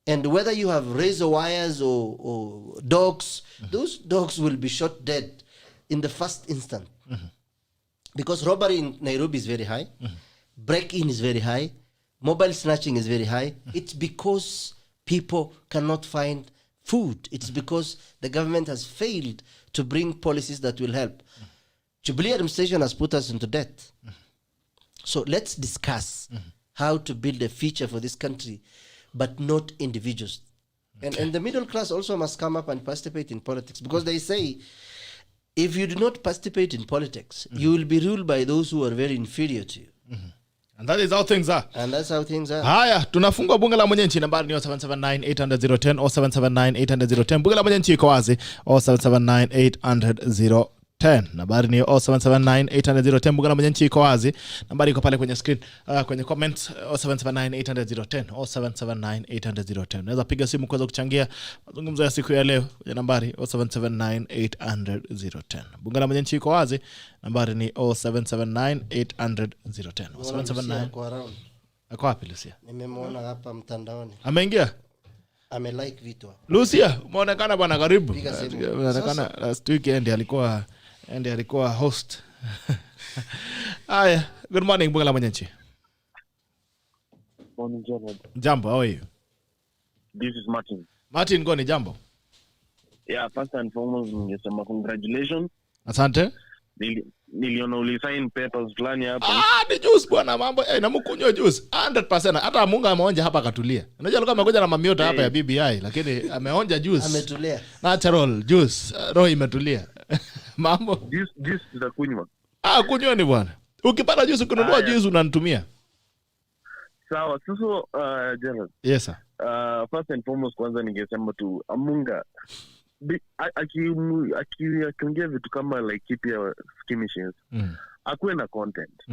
And whether you have razor wires or dogs, those dogs will be shot dead in the first instant. Because robbery in Nairobi is very high, break-in is very high, mobile snatching is very high. It's because people cannot find food. It's because the government has failed to bring policies that will help. Jubilee administration has put us into debt. So let's discuss how to build a future for this country, but not individuals. And the middle class also must come up and participate in politics, because they say, if you do not participate in politics, you will be ruled by those who are very inferior to you. And that is how things are. And that's how things are. Haya, tunafungua bunge la mwenye nchi, nambari ni 0779-800-010 au 0779-800-010. Bunge la mwenye nchi iko wazi, au 0779-800-010. Nambari ni 0779-800-010. Bunge la mwenye nchi iko wazi, nambari iko pale kwenye screen, kwenye comments, 0779-800-010 au 0779-800-010. Unaweza piga simu kuweza kuchangia mazungumzo ya siku ya leo kwenye nambari 0779-800-010. Bunge la mwenye nchi iko wazi, nambari ni 0779-800-010. 0779 Ako wapi Lucia? Nimemwona hapa mtandaoni. Ameingia? Like vitu. Lucia, umeonekana bwana, karibu. Umeonekana last weekend alikuwa host. Haya, good morning bunge la mwenye nchi. Morning, Gerald. Jambo, how are you? This is Martin. Martin, goni jambo. Yeah, first and foremost, ningesema congratulations. Asante. Niliona ulisign papers fulani hapa. Ni juice bwana, mambo na mkunywa juice 100%. Hata Amunga ameonja hapa akatulia. Unajua alikuwa amekuja na mamiota hapa ya BBI, lakini ameonja juice. Ametulia. Natural juice. Roho imetulia. Mambo. Juice za kunywa. Kunywa ni bwana. Ukipata juice ukinunua juice unanitumia. Sawa, sasa Gerald. Yes sir. First and foremost, kwanza ningesema tu Amunga akiongea vitu kama like keep your skirmishes. Akuwe na content.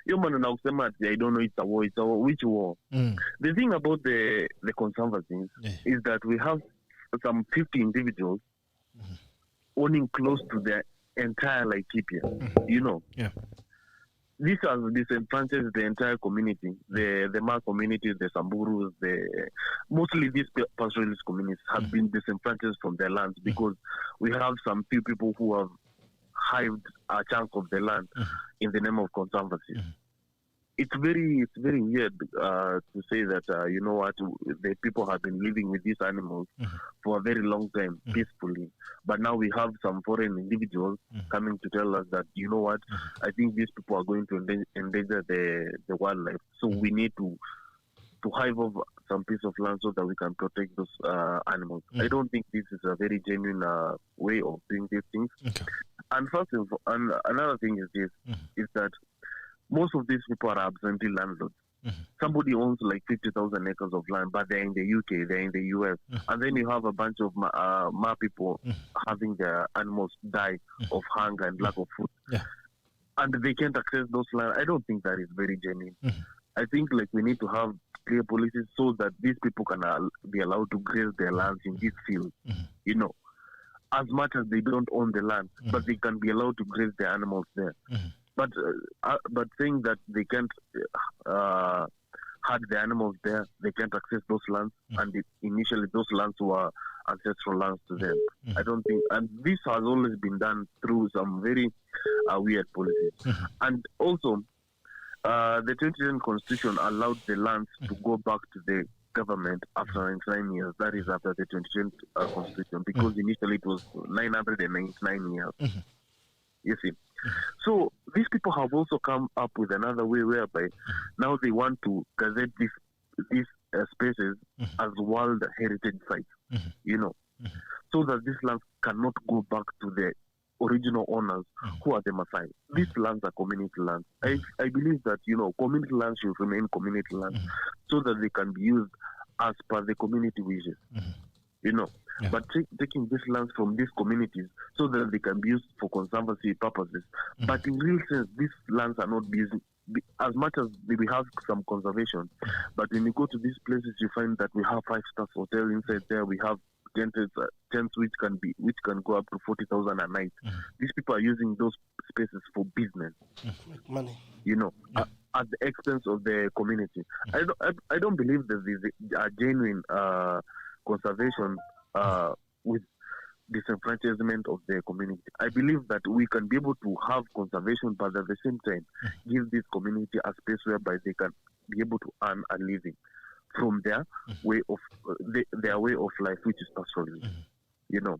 Yo man na kusema I don't know it's a war, which war? The thing about the conservatives is that we have some 50 individuals owning close to the entire Laikipia, you know. Yeah. These are disenfranchised the entire community, the Ma communities, the Samburus, mostly these pastoralist communities have been disenfranchised from their lands because we have some few people who have hived a chunk of the land in the name of conservancy. It's very weird to say that you know what, the people have been living with these animals for a very long time peacefully, but now we have some foreign individuals coming to tell us that you know what, I think these people are going to endanger the wildlife, so we need to hive off some piece of land so that we can protect those animals. I don't think this is a very genuine way of doing these things. Okay. And another thing is this, is that most of these people are absentee landlords. Somebody owns like 50,000 acres of land, but they're in the UK, they're in the US. And then you have a bunch of Ma people having their animals die of hunger and lack of food. Yeah. And they can't access those land. I don't think that is very genuine. I think like we need to have clear policies so that these people can be allowed to graze their lands in these fields. You know, as much as they don't own the land, but they can be allowed to graze their animals there. But saying that they can't herd the animals there, they can't access those lands, and initially those lands were ancestral lands to them. I don't think, and this has always been done through some very weird policies. And also, the 2010 Constitution allowed the lands to go back to the government after 99 years. That is after the 2010 Constitution, because initially it was 999 years. You see. So these people have also come up with another way whereby now they want to gazette these spaces as World Heritage Sites, you know, so that these lands cannot go back to the original owners who are the Maasai. These lands are community lands. I believe that, you know, community lands should remain community lands so that they can be used as per the community wishes, you know. Yeah. But taking these lands from these communities so that they can be used for conservancy purposes. But in real sense, these lands are not busy. As much as we have some conservation, but when you go to these places, you find that we have 5-star hotel inside there. We have tents which can go up to 40,000 a night. These people are using those spaces for business, money. You know, at the expense of the community. I don't believe that there's a genuine conservation with disenfranchisement of the community. I believe that we can be able to have conservation, but at the same time give this community a space whereby they can be able to earn a living from their way of their way of life, which is pastoralism. You know,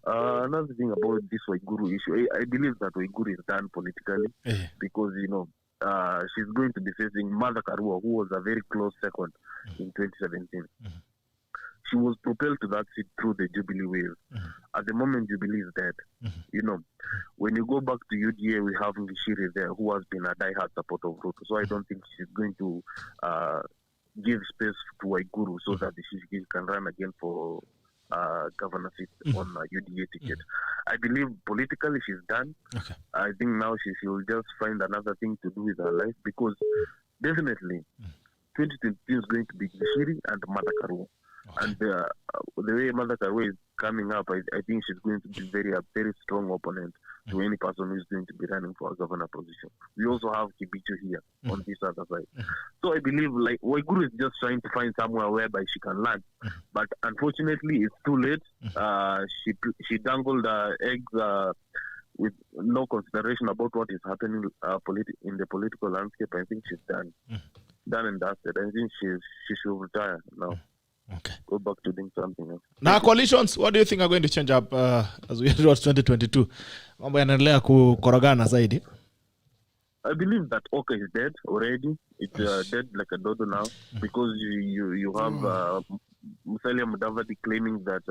another thing about this Waiguru issue, I believe that Waiguru is done politically because, you know, she's going to be facing Mother Karua, who was a very close second in 2017. she was propelled to that seat through the Jubilee wave. At the moment, Jubilee is dead. You know, when you go back to UDA, we have Ngishiri there, who has been a diehard supporter of Ruto. So I don't think she's going to give space to Waiguru so that she can run again for governorship on a UDA ticket. I believe politically she's done. Okay. I think now she will just find another thing to do with her life, because definitely 2022 is going to be Ngishiri and Martha Karua. Okay. And the way Martha Karua is coming up, I think she's going to be a very strong opponent to any person who is going to be running for a governor position. We also have Kibicho here on this other side. So I believe like Waiguru is just trying to find somewhere whereby she can land. But unfortunately, it's too late. She dangled eggs with no consideration about what is happening in the political landscape. I think she's done and dusted. I think she should retire now. Okay. Go back to doing something else. Now coalitions, what do you think are going to change up as we head towards 2022? Mambo yanaendelea kukorogana zaidi. I believe that Oka is dead already. It's dead like a dodo now, because you have Musalia Mudavadi claiming that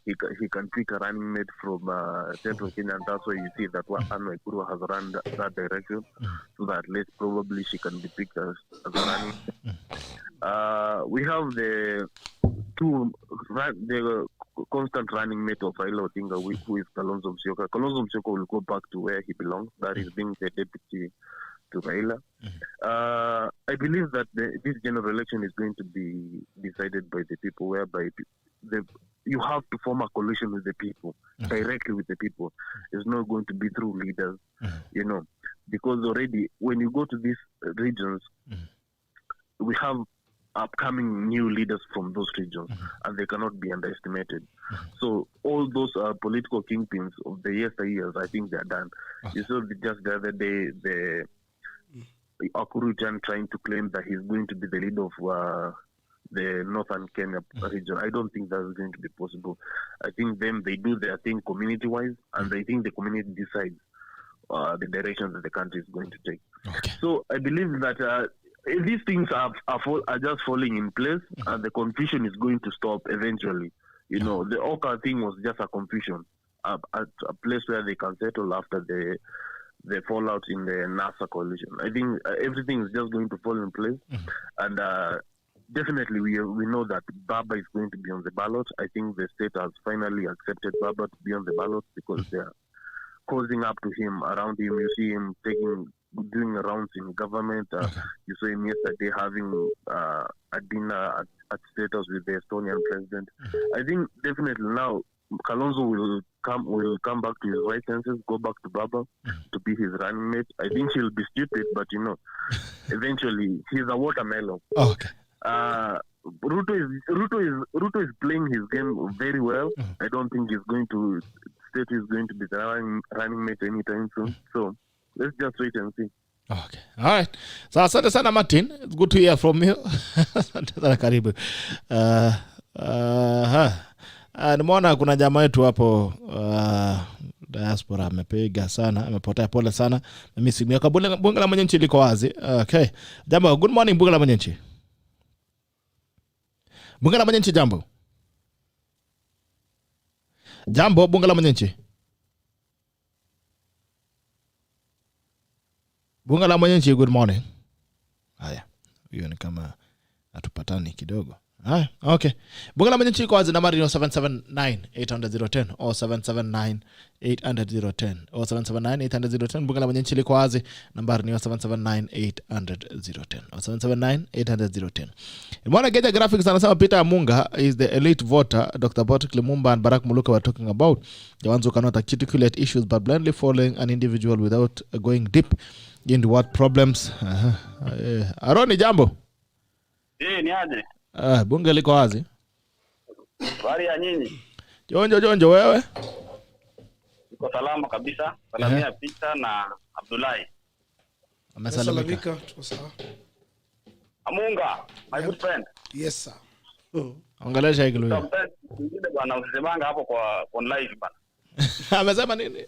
he can pick a running mate from Central Kenya, and that's why you see that Anne Waiguru has run that direction, so that at least probably she can be picked as a running mate. We have the constant running mate of Raila Odinga, who is Kalonzo Musyoka. Kalonzo Musyoka will go back to where he belongs, that is being the deputy to Raila. I believe that this general election is going to be decided by the people, whereby you have to form a coalition with the people, directly with the people. It's not going to be through leaders, you know, because already when you go to these regions, we have upcoming new leaders from those regions, and they cannot be underestimated. So all those political kingpins of the yesteryears, I think they are done. You saw just the other day, the Akuruchan trying to claim that he's going to be the leader of the Northern Kenya region. I don't think that's going to be possible. I think they do their thing community-wise, and I think the community decides the direction that the country is going to take. Okay. So I believe that these things are just falling in place, and the confusion is going to stop eventually. You know, the Oka thing was just a confusion, at a place where they can settle after the fallout in the NASA coalition. I think everything is just going to fall in place, and definitely we know that Baba is going to be on the ballot. I think the state has finally accepted Baba to be on the ballot, because they are causing up to him, around him. You see him doing rounds in government. You saw him yesterday having a dinner at status with the Estonian president. I think definitely now Kalonzo will come back to his right senses, go back to Baba to be his running mate. I think he'll be stupid, but you know, eventually he's a watermelon. Okay. Ruto is playing his game very well. I don't think he's going to be the running mate anytime soon. So let's just wait and see. Okay. All right. So asante sana Martin. It's good to hear from you. Asante sana, karibu. Nimeona kuna jamaa wetu hapo diaspora amepiga sana, amepotea, pole sana. Mimi simu yako bunge la Mwananchi liko wazi. Okay. Jambo, good morning bunge la Mwananchi. Bunge la Mwananchi, jambo. Jambo bunge la Mwananchi. Bunge la Mwananchi, good morning. Haya, hiyo ni kama atupatani kidogo. Haya, okay. Bunge la Mwananchi kwa nambari 0779-800-010 au 779-800-010 au 779-800-010. Bunge la Mwananchi liko wazi, nambari ni 779-800-010 au 779-800-010. Mbona Geja Graphics anasema Peter Amunga is the elite voter. Dr. Patrick Lumumba and Barack Muluka were talking about the ones who cannot articulate issues but blindly following an individual without going deep into what problems. Aroni, jambo. Ni aje? Bunge liko wazi. Habari ya nyinyi? Jonjo wewe? Niko salama kabisa. Salamia Peter na Abdullahi. Amesalamika, tuko sawa. Amunga, my good friend. Yes sir. Ongelesha hilo. Ndio bwana, usisemanga hapo kwa live bana. Amesema nini?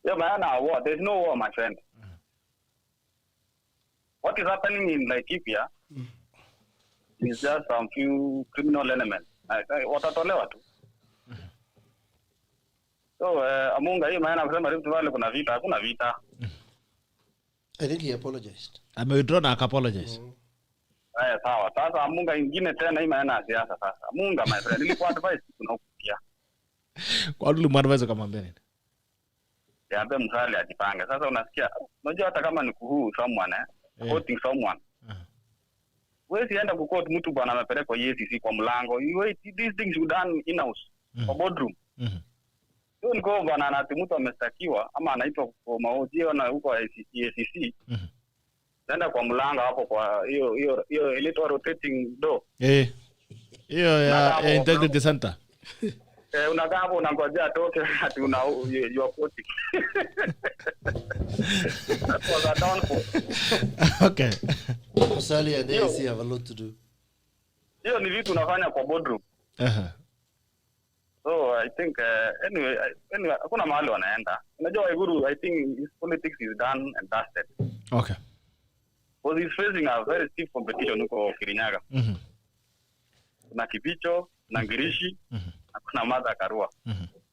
Yeah, maana war, there's no war, my friend. What is happening in Laikipia It's just some few criminal elements. Watatolewa tu. So Amunga hii maana kusema Rift Valley kuna vita, hakuna vita. I think he apologized. Withdraw na apologize. Sawa. Sasa Amunga ingine tena hii maana siasa sasa. Amunga my friend, nilikuwa advice tunakupigia. Kwa nini mwadvise kama mbele? Yabe msali ajipange. Sasa unasikia, unajua hata kama ni kuhuu someone quoting someone. Wewe sienda kuquote mtu bwana amepelekwa EACC kwa mlango. You wait, these things you done in house or boardroom. Sio niko bwana na mtu amestakiwa ama anaitwa kwa mahojiano na huko EACC. Nenda kwa mlango hapo kwa hiyo electoral rotating door. Hiyo ya integrity center. Unakaa hapo unangojea atoke ati you are quoting. That was a downfall. Okay. Sali and AC have a lot to do. Hiyo ni vitu unafanya kwa boardroom. So I think anyway hakuna mahali wanaenda. Unajua Waiguru, I think his politics is done and dusted. Okay. Because he's facing a very stiff competition huko Kirinyaga. Kuna Kibicho, na Ngirishi, na kuna Martha Karua.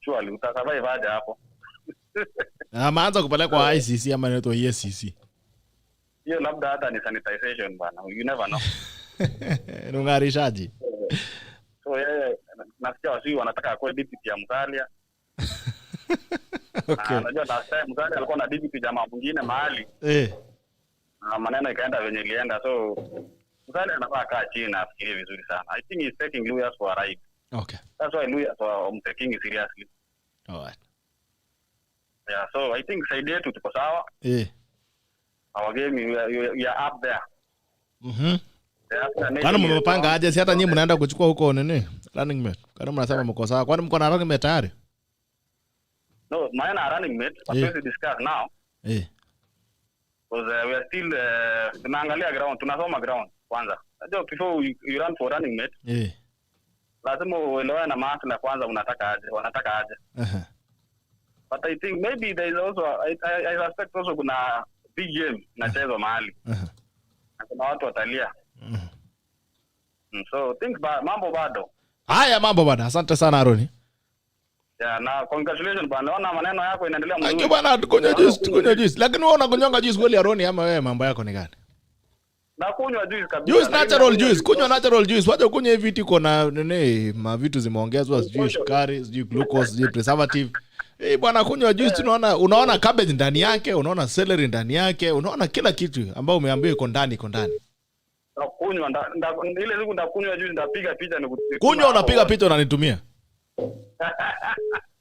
Surely utasurvive aje hapo. Maanza kupelekwa ICC ama neto EACC. Hiyo labda hata ni sanitization bana. You never know. Nungarishaji. So nasikia wasi wanataka kwa deputy ya Musalia. Okay. Unajua sasa Musalia alikuwa na deputy jamaa mwingine mahali. Maneno ikaenda venye ilienda. So Musalia anafaa kaa chini na afikirie vizuri sana. I think he's taking lawyers for a ride. Okay. That's why lawyers are taking it seriously. All right. Yeah, so I think side yetu tuko sawa. Our game we are up there. Kwani mmepanga aje? Si hata nyinyi mnaenda kuchukua huko nini? Running mate. Kwani mnasema mko sawa? Kwani mko na running mate tayari? No, maana running mate, but we discuss now. Because we are still tunaangalia ground, tunasoma ground kwanza. Unajua before you run for running mate. Lazima uelewe na maana kwanza wanataka aje. But I think maybe there is also I suspect also kuna big game nachezwa mahali. Kuna watu watalia. So think mambo bado. Haya mambo bwana. Asante sana Aroni. Yeah, na congratulations bwana. Naona maneno yako inaendelea mzuri. Thank you bwana, tukunywa juice. Lakini wewe unakunywa juice kweli Aroni ama wewe mambo yako ni gani? Na kunywa juice kabisa. Juice natural juice. Kunywa natural juice. Wacha kunywa hivi vitu kuna nini? Mavitu zimeongezwa, sijui sukari, sijui glucose, sijui preservative. Bwana kunywa juice unaona cabbage ndani yake, unaona celery ndani yake, unaona kila kitu ambao umeambiwa iko ndani. Na kunywa ile siku ndakunywa juice ndapiga picha nikutumia. Kunywa unapiga picha unanitumia.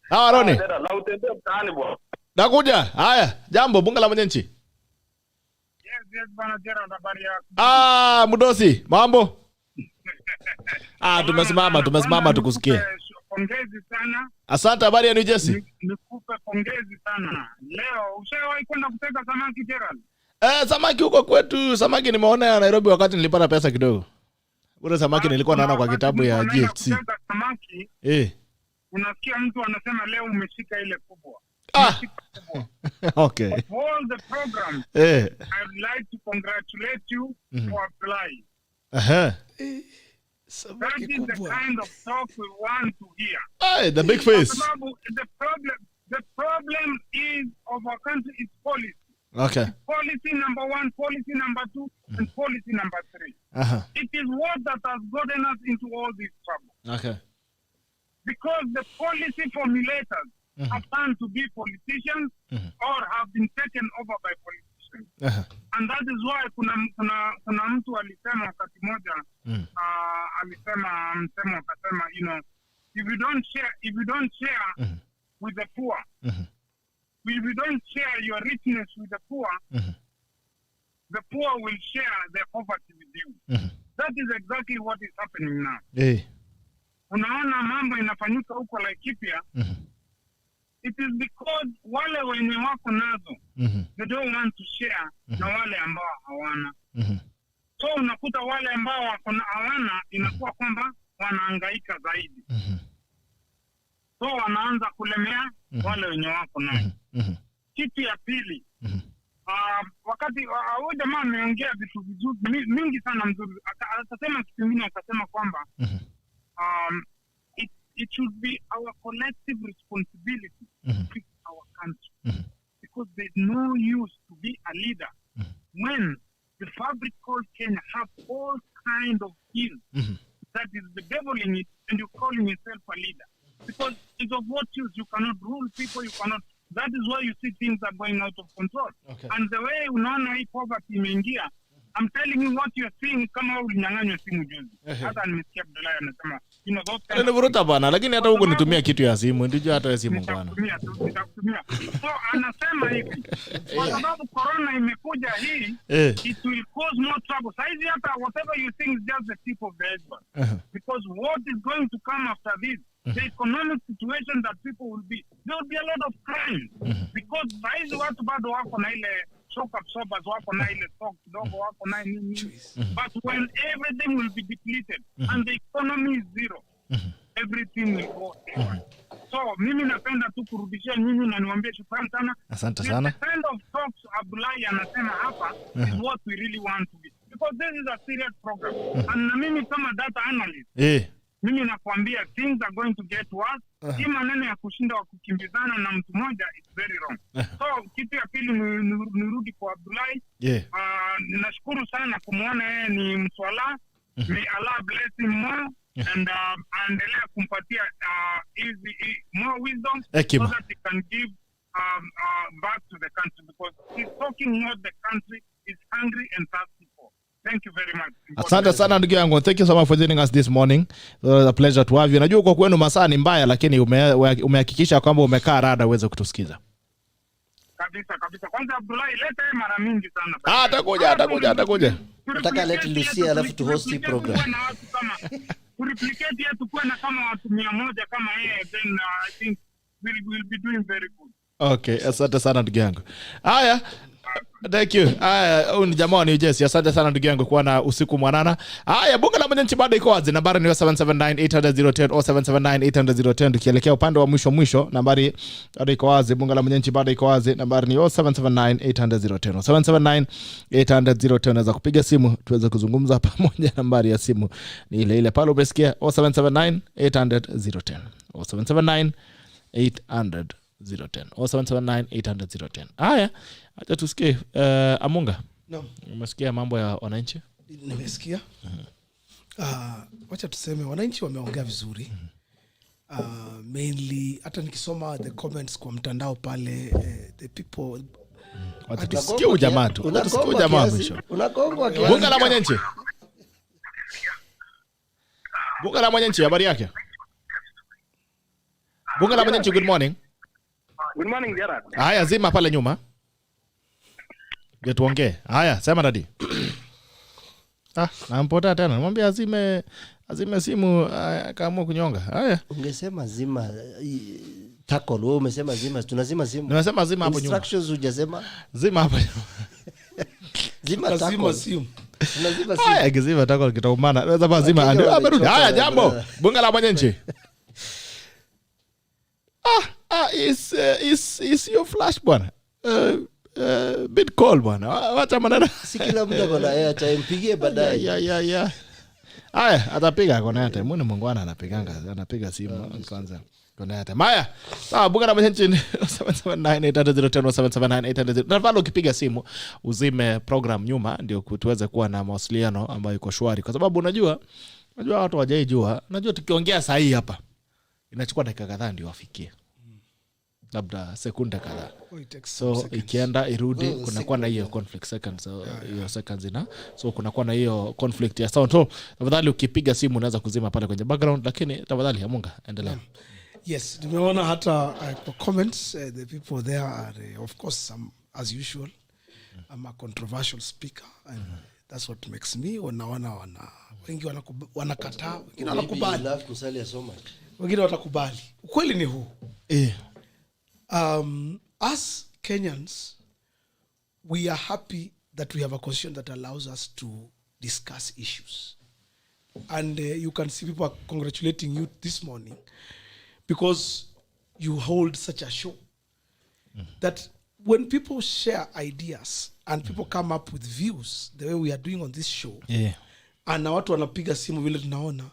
Aroni. Na utembee mtaani bwana. Nakuja. Haya, jambo bunga la mwenyeji. Yes bwana Gerald, habari yako? Mudosi, mambo? Tumesimama tukusikie. Pongezi sana. Asante, habari ya New Jersey? Nikupe pongezi sana. Leo ushawahi kwenda kuteka samaki Gerald? Samaki huko kwetu, samaki nimeona ya Nairobi wakati nilipata pesa kidogo. Ule samaki nilikuwa naona kwa kitabu ya GHC. Samaki. Unasikia mtu anasema leo umeshika ile kubwa. Okay. Of all the programs, I'd like to congratulate you for applying. That is the kind of talk we want to hear. The big face. The problem is of our country is policy. Okay. Policy number 1, policy number 2, and policy number 3. It is what that has gotten us into all this trouble. Okay. Because the policy formulators have turned to be politicians or have been taken over by politicians. And that is why kuna mtu alisema wakati moja alisema msemo akasema, you know, if you don't share with the poor, if you don't share your richness with the poor will share their poverty with you. That is exactly what is happening now. Unaona mambo inafanyika huko Laikipia. It is because wale wenye wako nazo they don't want to share na wale ambao hawana. So unakuta wale ambao wako hawana inakuwa kwamba wanahangaika zaidi. So wanaanza kulemea wale wenye wako nazo. Kitu ya pili, wakati huyo jamaa ameongea vitu vizuri mingi sana mzuri, akasema kitu kingine, akasema kwamba it should be our collective responsibility to fix our country, because there's no use to be a leader when the fabric called Kenya have all kind of skills that is bedeviling it, and you're calling yourself a leader. Because it's of what use? You cannot rule people, you cannot. That is why you see things are going out of control. Okay. And the way unaona hii poverty imeingia, I'm telling you what you're seeing, kama ulinyang'anywa simu juzi. Hata nimesikia Abdullahi anasema, you know, those kind of vuruta bana, lakini hata huko nitumia kitu ya simu, ndio hata ya simu bwana. Nitakutumia. So anasema hivi, kwa sababu corona imekuja hii, it will cause more trouble. Saizi hata whatever you think is just the tip of the iceberg. Because what is going to come after this, the economic situation that people will be, there will be a lot of crime. Because saizi watu bado wako na ile shock absorbers, wako na ile stock kidogo, wako na nini. But when everything will be depleted and the economy is zero, everything will go down. So mimi napenda tu kurudishia nyinyi na niwaambie shukrani sana. Asante sana. The kind of talks Abdullahi anasema hapa is what we really want to be. Because this is a serious program. And na mimi kama data analyst, mimi nakwambia things are going to get worse. Hii maneno ya kushinda wa kukimbizana na mtu mmoja is very wrong. So kitu ya pili nirudi kwa Abdullahi. Nashukuru sana kumuona yeye ni mswala. May Allah bless him more and aendelea kumpatia more wisdom so that he can give back to the country, because he's talking what the country is hungry and thirsty for. Thank you very much. Asante sana ndugu yangu. Thank you so much for joining us this morning. It was a pleasure to have you. Najua kwa kwenu masaa ni mbaya, lakini umehakikisha kwamba umekaa rada uweze kutusikiza. Kabisa. Kwanza Abdullahi, leta mara mingi sana. Atakuja. Nataka let Lucia alafu tu host hii program. Kureplicate yetu kwa na kama watu 100 kama yeye, then I think we'll be doing very good. Okay, asante sana ndugu yangu. Haya. Thank you. Huyu ni jamaa ni Jesse. Asante sana ndugu yangu kwa na usiku mwanana. Haya, bunge la mwananchi bado iko wazi. Nambari ni 779-800-010 au 779-800-010. Tukielekea upande wa mwisho, nambari bado iko wazi. Bunge la mwananchi bado iko wazi. Nambari ni 779-800-010. 779-800-010. Unaweza kupiga simu tuweze kuzungumza pamoja. Nambari ya simu ni ile pale umesikia, 779-800-010. 779-800-010. 779-800-010. Haya, acha tusikie Amunga. No. Umesikia mambo ya wananchi? Nimesikia. Wacha tuseme wananchi wameongea vizuri. Mainly hata nikisoma the comments kwa mtandao pale, the people watasikia ujamaa tu. Watasikia ujamaa mwisho. Unakongwa kiasi. Bunge la mwananchi. Bunge la mwananchi, habari yake? Bunge la mwananchi, good morning. Good morning, Gerard. Haya, zima pale nyuma. Tuongee. Haya, sema dadi. Nampota tena. Mwambie azime simu kaamua kunyonga. Haya. Ungesema zima tackle, wewe umesema zima, tunazima simu. Nimesema zima hapo nyuma. Instructions hujasema. Zima hapo nyuma. Zima tackle. Simu. Tunazima simu. Haya, kizima tackle kitaumana. Unaweza zima. Amerudi. Haya, jambo. Bunge la mwananchi. Is your flash bwana. Bit call bwana. Wacha maneno. Si kila mtu akona airtime, mpigie baadaye. Ya. Haya, atapiga kona airtime. Mbona Mungwana anapiga simu kwanza. Kona airtime. Haya. Sawa, bunge la mwananchi 779-800-010. Nafalo ukipiga simu uzime program nyuma ndio tuweze kuwa na mawasiliano ambayo iko shwari, kwa sababu unajua watu hawajaijua. Unajua tukiongea saa hii hapa inachukua dakika kadhaa ndio wafikie. Labda sekunde kadhaa. So ikienda irudi kunakuwa na hiyo conflict seconds, hiyo seconds ina. So kunakuwa na hiyo conflict ya sound. So tafadhali ukipiga simu unaweza kuzima pale kwenye background, lakini tafadhali Amunga endelea. Yes, nimeona hata kwa comments the people there are of course some as usual. I'm a controversial speaker and that's what makes me wanaona wengi wanakataa, wengine wanakubali. Love kusalia so much. Wengine watakubali. Ukweli ni huu. As Kenyans, we are happy that we have a constitution that allows us to discuss issues. And you can see people are congratulating you this morning because you hold such a show that when people share ideas and people come up with views the way we are doing on this show, and na watu wanapiga simu vile tunaona,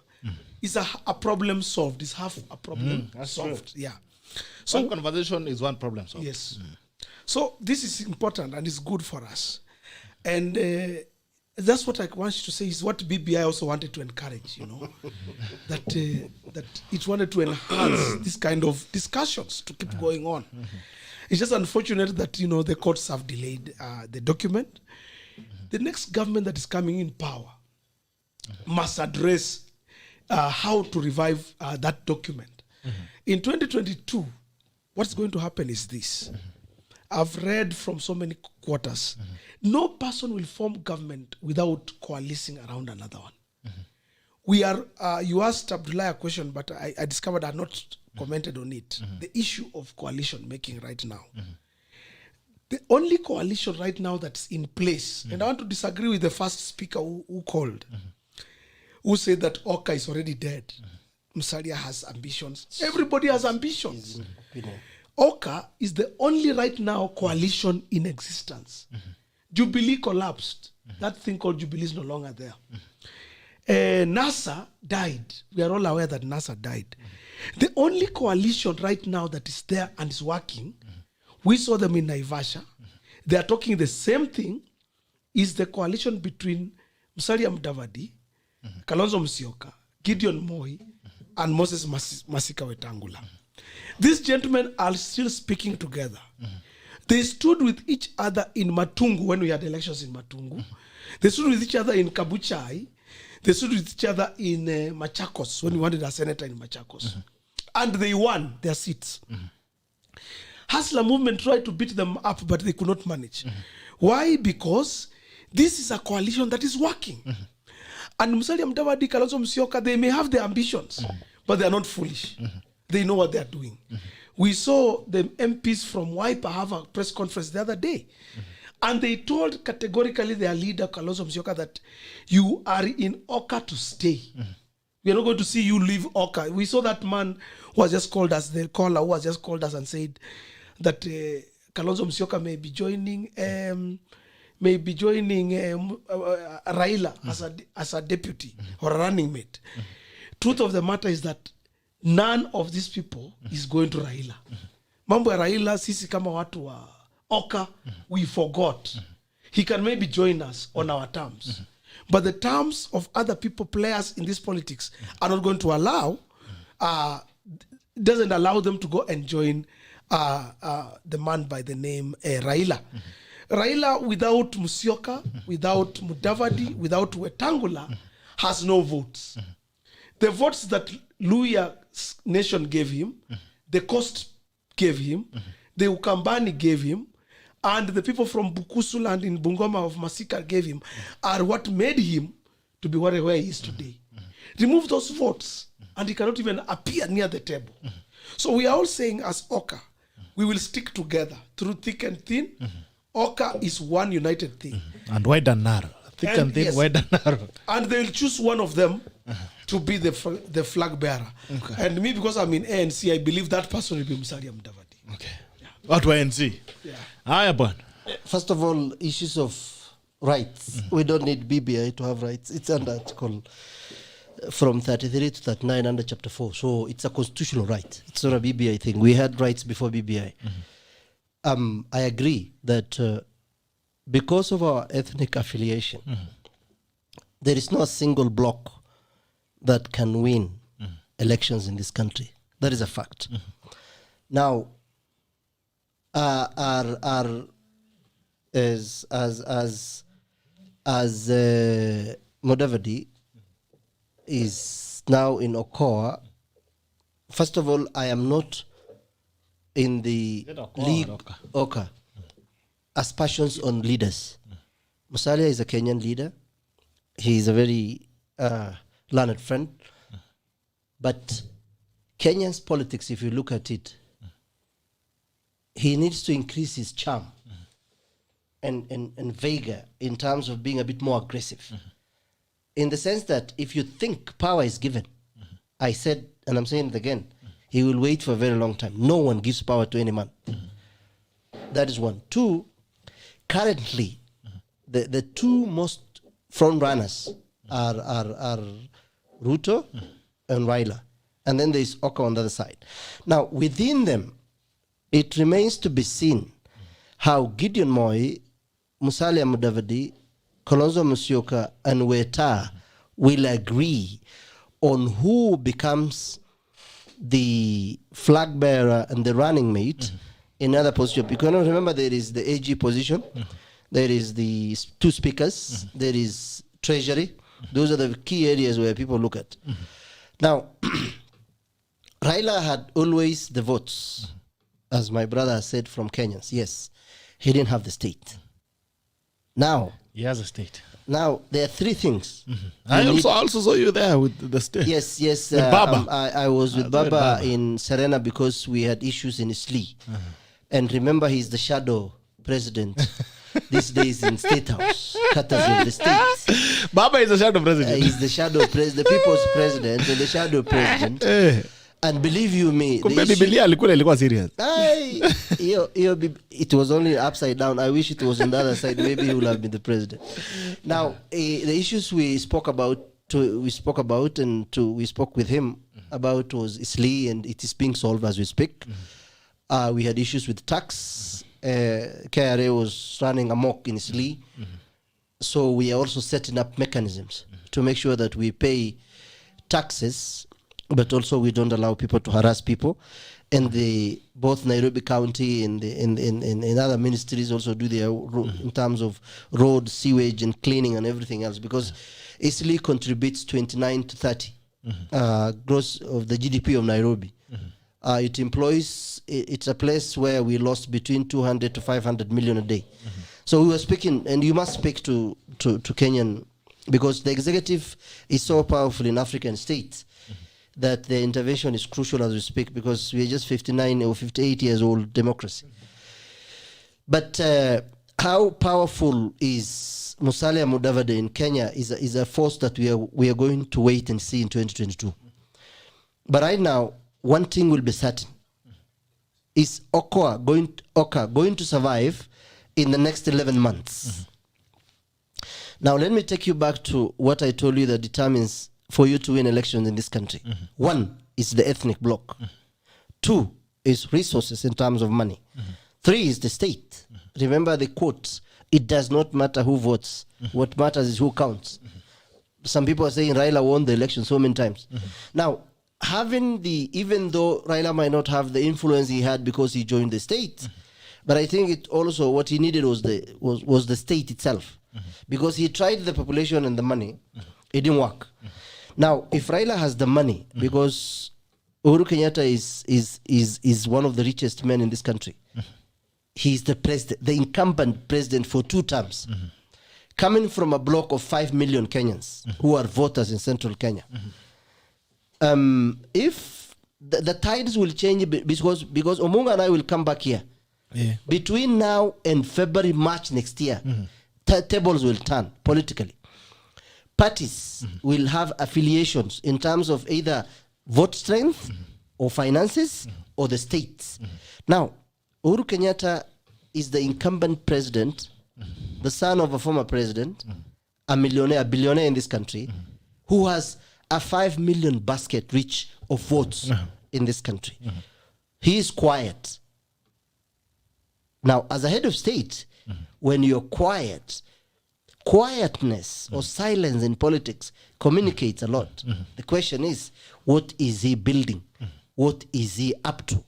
is a problem solved. Is half a problem solved. True. Yeah. So one conversation is one problem solved. Yes. So this is important and it's good for us. And that's what I want you to say is what BBI also wanted to encourage, that that it wanted to enhance this kind of discussions to keep going on. It's just unfortunate that, the courts have delayed the document. The next government that is coming in power must address how to revive that document. In 2022, what's going to happen is this. I've read from so many quarters. No person will form government without coalescing around another one. We are, you asked Abdullahi a question, but I discovered I had not commented on it. The issue of coalition making right now. The only coalition right now that's in place, and I want to disagree with the first speaker who called, who said that Oka is already dead. Musalia has ambitions. Everybody has ambitions. Oka is the only right now coalition in existence. Jubilee collapsed. That thing called Jubilee is no longer there. NASA died. We are all aware that NASA died. The only coalition right now that is there and is working, we saw them in Naivasha. They are talking the same thing, is the coalition between Musalia Mudavadi, Kalonzo Musyoka, Gideon Moi, and Moses Masika Wetangula. These gentlemen are still speaking together. They stood with each other in Matungu when we had elections in Matungu. They stood with each other in Kabuchai. They stood with each other in Machakos when we wanted a senator in Machakos. And they won their seats. Hustler movement tried to beat them up, but they could not manage. Why? Because this is a coalition that is working. And Musalia Mudavadi, Kalonzo Musyoka, they may have their ambitions, but they are not foolish. They know what they are doing. We saw the MPs from Wiper have a press conference the other day. And they told categorically their leader, Kalonzo Musyoka, that you are in Oka to stay. We are not going to see you leave Oka. We saw that man who has just called us, the caller who has just called us and said that Kalonzo Musyoka may be joining Raila as a deputy or a running mate. Truth of the matter is that none of these people is going to Raila. Mambo ya Raila, sisi kama watu wa Oka, we forgot. He can maybe join us on our terms. But the terms of other people, players in this politics, are not going to allow, doesn't allow them to go and join the man by the name Raila. Raila without Musyoka, without Mudavadi, without Wetangula, has no votes. The votes that Luhya's nation gave him, the Coast gave him, the Ukambani gave him, and the people from Bukusu land in Bungoma of Masika gave him, are what made him to be where he is today. Remove those votes, and he cannot even appear near the table. So we are all saying as Oka, we will stick together through thick and thin. Oka is one united thing. And wide and narrow. Thick and thin, yes. Wide and narrow. And they will choose one of them to be the flag bearer. Okay. And me, because I'm in ANC, I believe that person will be Musalia Mudavadi. Okay. Yeah. What to ANC? Yeah. Hi, Abon. First of all, issues of rights. We don't need BBI to have rights. It's under Article from 33 to 39 under Chapter 4. So it's a constitutional right. It's not a BBI thing. We had rights before BBI. I agree that because of our ethnic affiliation, there is no single bloc that can win elections in this country. That is a fact. Now, as Mudavadi is now in Okoa, first of all, I am not in the league Oka aspersions on leaders. Musalia is a Kenyan leader. He is a very learned friend. But Kenyan's politics, if you look at it, he needs to increase his charm and vigor in terms of being a bit more aggressive. In the sense that if you think power is given, I said, and I'm saying it again, he will wait for a very long time. No one gives power to any man. That is one. Two, currently, the two most front runners are Ruto and Raila. And then there's Oka on the other side. Now, within them, it remains to be seen how Gideon Moi, Musalia Mudavadi, Kalonzo Musyoka, and Weta will agree on who becomes the flag bearer and the running mate in other position. Because remember, there is the AG position, there is the two speakers, there is treasury. Those are the key areas where people look at. Now, Raila had always the votes, as my brother said, from Kenyans. Yes, he didn't have the state. Now, he has a state. Now, there are three things. I also saw you there with the state. Yes. With Baba. I was with Baba in Serena because we had issues in Isli. And remember, he's the shadow president these days in State House, courtesy of the state. Baba is the shadow president. He's the shadow president, the people's president, and the shadow president. And believe you me, serious. It was only upside down. I wish it was on the other side. Maybe he would have been the president. Now, the issues we spoke about and we spoke with him about was Isli, and it is being solved as we speak. We had issues with tax. KRA was running amok in Isli. So we are also setting up mechanisms to make sure that we pay taxes, but also we don't allow people to harass people. And both Nairobi County and in other ministries also do their in terms of road, sewage, and cleaning and everything else, because Isli contributes 29 to 30 gross of the GDP of Nairobi. It employs. It's a place where we lost between 200 to 500 million a day. So we were speaking, and you must speak to Kenyan, because the executive is so powerful in African states that the intervention is crucial as we speak, because we are just 59 or 58 years old democracy. But how powerful is Musalia Mudavadi in Kenya is a force that we are going to wait and see in 2022. But right now, one thing will be certain: is Oka going to survive in the next 11 months? Now, let me take you back to what I told you that determines for you to win elections in this country. One is the ethnic bloc. Two is resources in terms of money. Three is the state. Remember the quote: it does not matter who votes. What matters is who counts. Some people are saying Raila won the election so many times. Now, even though Raila might not have the influence he had because he joined the state, but I think it also what he needed was the state itself, because he tried the population and the money, it didn't work. Now, if Raila has the money, because Uhuru Kenyatta is one of the richest men in this country, he's the president, the incumbent president for 2 terms, coming from a block of 5 million Kenyans who are voters in central Kenya. If the tides will change because Omunga and I will come back here. Between now and February, March next year, tables will turn politically. Parties will have affiliations in terms of either vote strength or finances or the states. Now, Uhuru Kenyatta is the incumbent president, the son of a former president, a billionaire in this country, who has a 5 million basket reach of votes in this country. He is quiet. Now, as a head of state, when you're quiet, quietness or silence in politics communicates a lot. The question is, what is he building? What is he up to?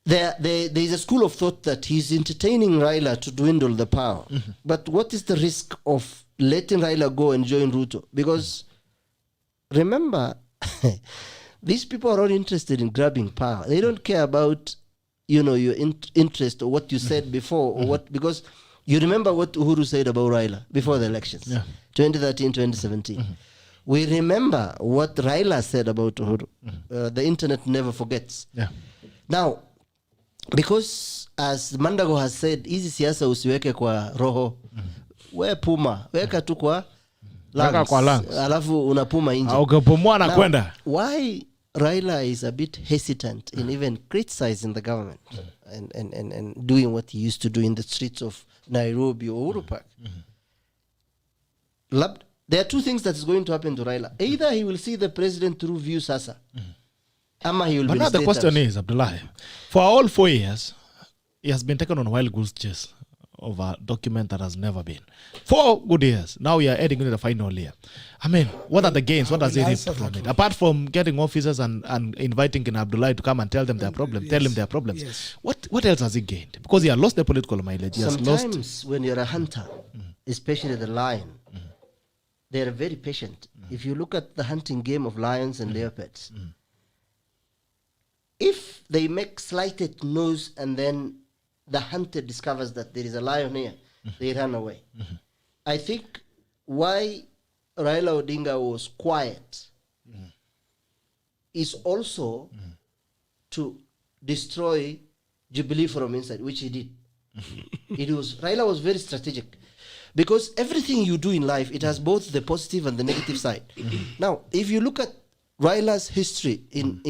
There is a school of thought that he's entertaining Raila to dwindle the power. But what is the risk of letting Raila go and join Ruto? Because remember, these people are all interested in grabbing power. They don't care about your interest or what you said before or what, because you remember what Uhuru said about Raila before the elections, 2013, 2017. We remember what Raila said about Uhuru. The internet never forgets. Now, because as Mandago has said, hizi siasa usiweke kwa roho. We puma, weka tu kwa lungs. Alafu unapuma nje. Ukipumua na kwenda. Why Raila is a bit hesitant in even criticizing the government and doing what he used to do in the streets of Nairobi or Uhuru Park. There are two things that is going to happen to Raila. Either he will see the president through view sasa, ama he will But be now the question is, Abdullahi, for all 4 years, he has been taken on a wild goose chase of a document that has never been. 4 good years. Now we are heading into the final year. I mean, what are the gains? What does he reap from it? Apart from getting officers and inviting Abdullahi to come and tell them their problem, tell him their problems. Yes. What else has he gained? Because he has lost the political mileage. He has Sometimes lost. when you're a hunter, especially the lion, they are very patient. If you look at the hunting game of lions and leopards, if they make slighted noise and then the hunter discovers that there is a lion here, they run away. I think why Raila Odinga was quiet is also to destroy Jubilee from inside, which he did. Raila was very strategic. Because everything you do in life, it has both the positive and the negative side. Now, if you look at Raila's history in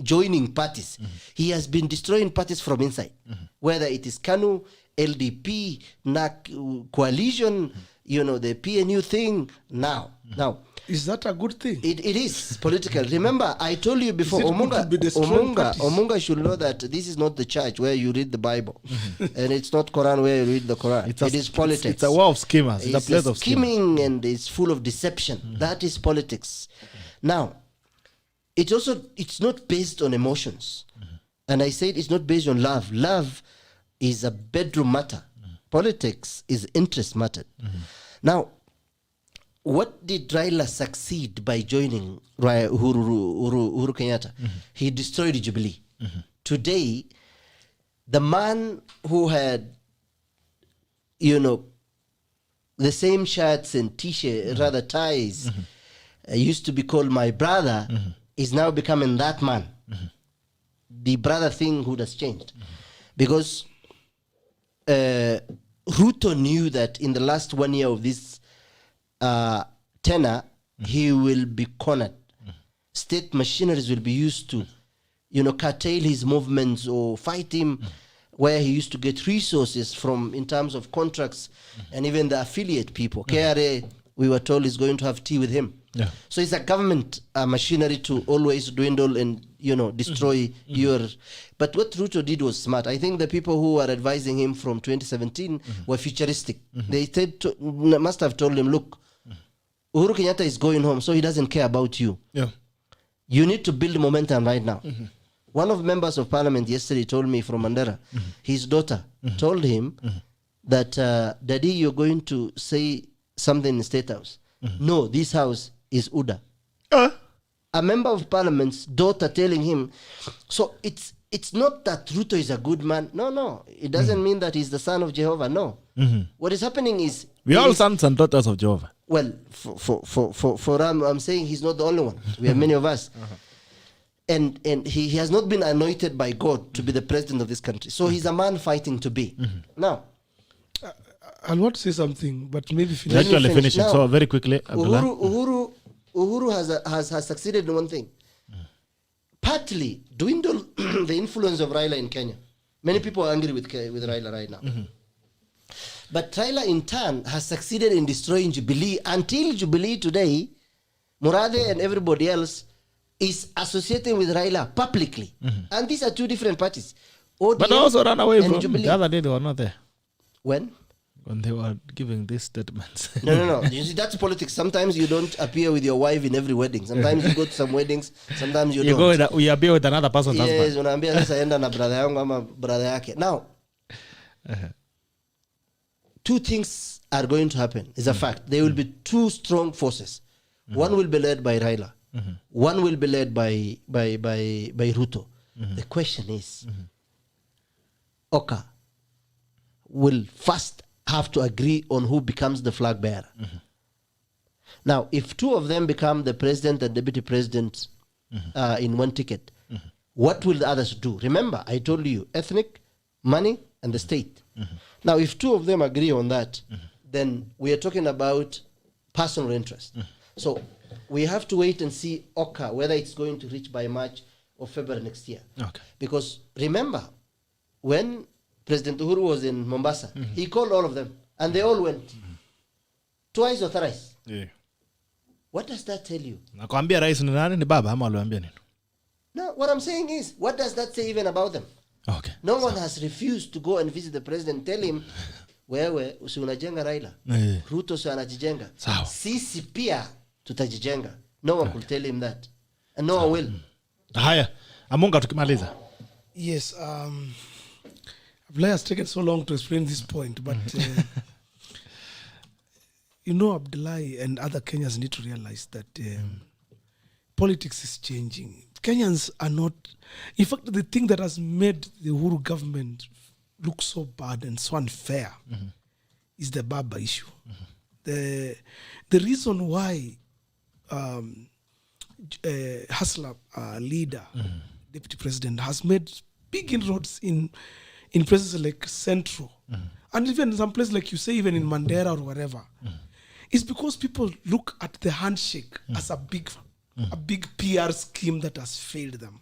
joining parties, he has been destroying parties from inside. Whether it is KANU, LDP, NAC coalition, the PNU thing, now. Is that a good thing? It is political. Remember, I told you before, Is it good to be destroying parties? Omunga should know that this is not the church where you read the Bible. And it's not Quran where you read the Quran. It is politics. It's a war of schemers. It's a place of scheming and it's full of deception. That is politics. Now, it's not based on emotions. And I said it's not based on love. Love is a bedroom matter. Politics is interest matter. Now, what did Raila succeed by joining Uhuru Kenyatta? He destroyed Jubilee. Today, the man who had, the same shirts and t-shirt, rather ties, used to be called my brother, is now becoming that man. The brother thing would has changed. Because Ruto knew that in the last 1 year of this tenor, he will be cornered. State machineries will be used to, curtail his movements or fight him, where he used to get resources from in terms of contracts and even the affiliate people. KRA, we were told, is going to have tea with him. So it's a government machinery to always dwindle and destroy your. But what Ruto did was smart. I think the people who were advising him from 2017 were futuristic. They must have told him, look, Uhuru Kenyatta is going home, so he doesn't care about you. You need to build momentum right now. One of the members of parliament yesterday told me from Mandera, his daughter told him that, Daddy, you're going to say something in State House. No, this house is UDA. A member of parliament's daughter telling him. So it's not that Ruto is a good man. No. It doesn't mean that he's the son of Jehovah. No. What is happening is... We are all sons and daughters of Jehovah. Well, for I'm saying he's not the only one. We have many of us. And he has not been anointed by God to be the president of this country. So he's a man fighting to be. Now... I want to say something, but maybe finish. Actually finish it. So very quickly, Uhuru has succeeded in one thing. Partly dwindle the influence of Raila in Kenya. Many people are angry with Raila right now. But Raila in turn has succeeded in destroying Jubilee until Jubilee today, Murade and everybody else is associating with Raila publicly. And these are two different parties. ODM but also ran away from Jubilee. The other day they were not there. When they were giving these statements. No. You see, that's politics. Sometimes you don't appear with your wife in every wedding. Sometimes you go to some weddings. Sometimes you don't. You appear with another person's husband. Yes, unaambia sasa enda na brother yangu ama brother yake. Now, two things are going to happen. It's a fact. There will be two strong forces. One will be led by Raila. One will be led by Ruto. The question is, Oka will first have to agree on who becomes the flag bearer. Now, if two of them become the president and deputy president in one ticket, what will the others do? Remember, I told you, ethnic, money, and the state. Now, if two of them agree on that, then we are talking about personal interest. So, we have to wait and see OCA, whether it's going to reach by March or February next year. Okay. Because remember, when President Uhuru was in Mombasa, he called all of them, and they all went. Twice or thrice. Yeah. What does that tell you? Nakwambia rais ni nani? Ni baba ama aliwaambia nini? No, what I'm saying is, what does that say even about them? Okay. No one has refused to go and visit the president, tell him, wewe usi unajenga Raila. Ruto si anajijenga. Sisi pia tutajijenga. No one could tell him that. And no one will. Haya, Amunga tukimaliza. Yes, Abdullahi has taken so long to explain this point, but you know, Abdullahi and other Kenyans need to realize that politics is changing. Kenyans are not... In fact, the thing that has made the Uhuru government look so bad and so unfair is the Baba issue. The reason why Hasla, leader, deputy president, has made big inroads in places like Central, and even some places like you say, even in Mandera or wherever, is because people look at the handshake as a big PR scheme that has failed them.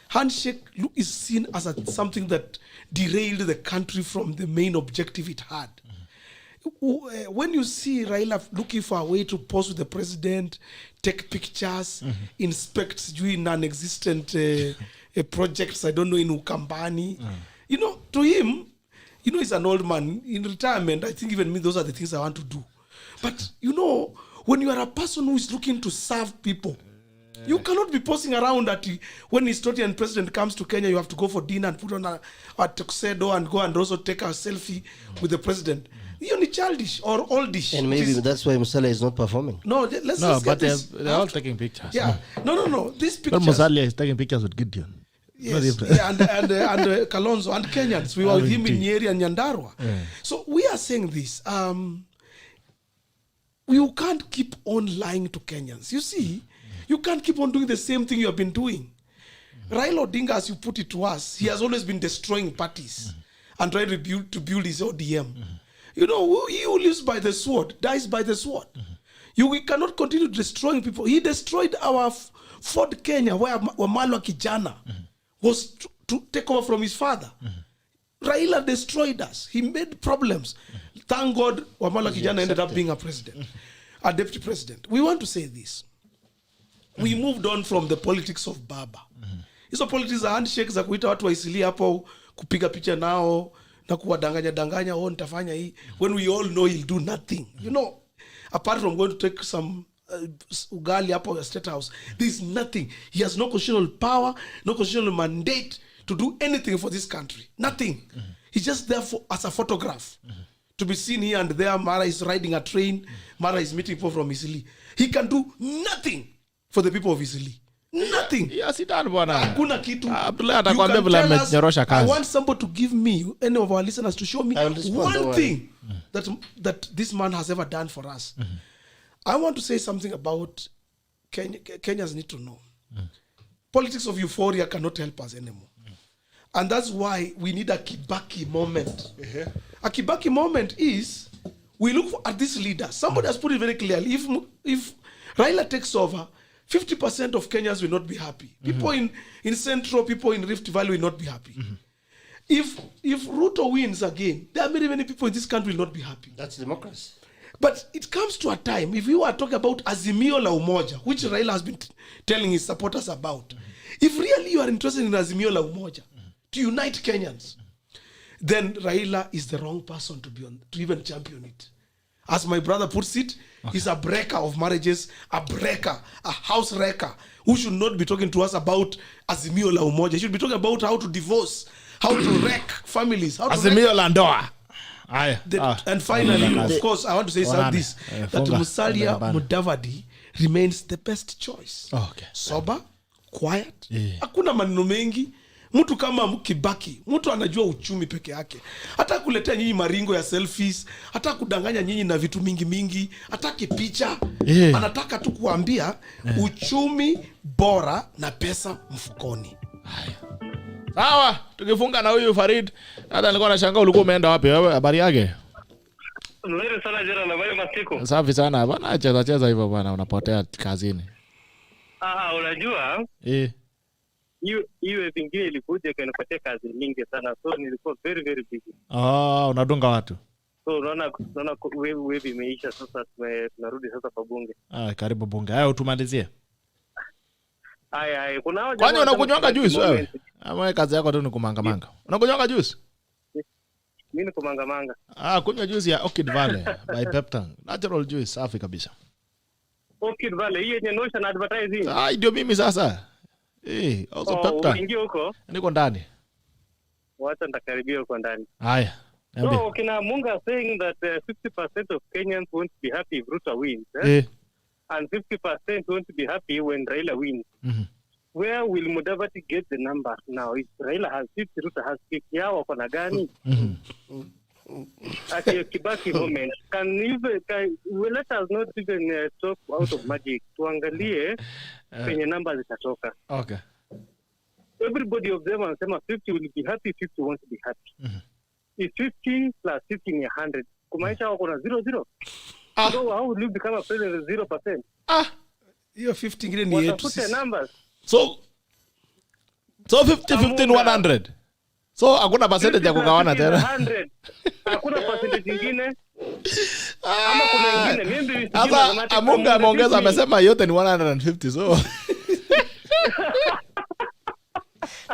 Handshake is seen as something that derailed the country from the main objective it had. When you see Raila looking for a way to pose with the president, take pictures, inspect non-existent projects, I don't know, in Ukambani, you know, to him, you know, he's an old man in retirement. I think even me, those are the things I want to do. But, you know, when you are a person who is looking to serve people, you cannot be posing around that when historian president comes to Kenya, you have to go for dinner and put on a tuxedo and go and also take a selfie with the president. You're only childish or oldish. And maybe that's why Musalia is not performing. No, let's get this. They're all taking pictures. Yeah. No. These pictures. But Musalia is taking pictures with Gideon. Yes, yeah, and Kalonzo and Kenyans. We were with him in Nyeri and Nyandarua. So we are saying this. You can't keep on lying to Kenyans. You see, you can't keep on doing the same thing you have been doing. Raila Odinga, as you put it to us, he has always been destroying parties and trying to build his ODM. You know, he who lives by the sword dies by the sword. We cannot continue destroying people. He destroyed our Ford Kenya, where Wamalwa Kijana was to take over from his father. Raila destroyed us. He made problems. Thank God Wamalwa Kijana ended up being a president, a deputy president. We want to say this. We moved on from the politics of Baba. Hizo politics za handshake za kuita watu waisili hapo, kupiga picha nao, na kuwadanganya, nitafanya hii, when we all know he'll do nothing. You know, apart from going to take some ugali hapo at State House, there's nothing. He has no constitutional power, no constitutional mandate to do anything for this country. Nothing. He's just there as a photograph. To be seen here and there. Mara is riding a train. Mara is meeting people from Isili. He can do nothing for the people of Isili. Nothing. Yes, he done, bwana. Hakuna kitu. Abdullahi atakwambia vile amenyorosha kazi. I want somebody to give me, any of our listeners, to show me one thing that this man has ever done for us. I want to say something about Kenyans need to know. Politics of euphoria cannot help us anymore. And that's why we need a Kibaki moment. A Kibaki moment is, we look at this leader. Somebody has put it very clearly. If Raila takes over, 50% of Kenyans will not be happy. People in Central, people in Rift Valley will not be happy. If Ruto wins again, there are many people in this country will not be happy. That's democracy. But it comes to a time, if you are talking about Azimio la Umoja, which Raila has been telling his supporters about, if really you are interested in Azimio la Umoja, to unite Kenyans, then Raila is the wrong person to even champion it. As my brother puts it, he's a breaker of marriages, a house wrecker, who should not be talking to us about Azimio la Umoja. He should be talking about how to divorce, how to wreck families. Azimio la ndoa. And finally, of course, I want to say this, that Musalia Mudavadi remains the best choice. Okay. Sober, quiet, hakuna maneno mengi. Mtu kama Kibaki, mtu anajua uchumi peke yake. Hata kuletea nyinyi maringo ya selfies, hata kudanganya nyinyi na vitu mingi, hata kipicha. Anataka tu kuambia uchumi bora na pesa mfukoni. Sawa, tukifunga na huyu Farid. Hata nilikuwa nashangaa ulikuwa umeenda wapi wewe, habari yake? Mzuri sana Gerald, na wewe masiku. Safi sana bwana, cheza hivyo bwana, unapotea kazini. Unajua? Hiyo vingine ilikuja ikanipatia kazi mingi sana. So nilikuwa very very busy. Unadunga watu. So unaona wewe imeisha sasa, tunarudi sasa kwa bunge. Karibu bunge. Haya utumalizie. Kuna haja. Kwani unakunywanga juice wewe? Ama kazi yako tu ni kumanga. Unakunywanga juice? Mimi ni kumanga. Kunywa juice ya Orchid Valley by Peptang. Natural juice safi kabisa. Orchid Valley hii yenye notion advertising. Ndio mimi sasa. Also Peptang. Uingie huko? Niko ndani. Wacha nitakaribia huko ndani. Haya. So kina Munga saying that 50% of Kenyans won't be happy if Ruto wins. And 50% won't be happy when Raila wins. Where will Mudavadi get the number now? If Raila has 50, Ruto has 50, yao wako na gani? At a Kibaki moment, let us not even talk out of magic. Tuangalie penye number zitatoka. Okay. Everybody of them wanasema 50 will be happy, 50 won't be happy. If 50 plus 50 ni 100, kumaanisha wako na 0-0. So how will you become a president with 0%? Hiyo 50 ngine ni yetu. Put the numbers. So 50 100. So hakuna percentage ya kugawana tena. 100. Hakuna percentage nyingine. Ama kuna nyingine maybe. Sasa Amunga ameongeza amesema yote ni 150 so.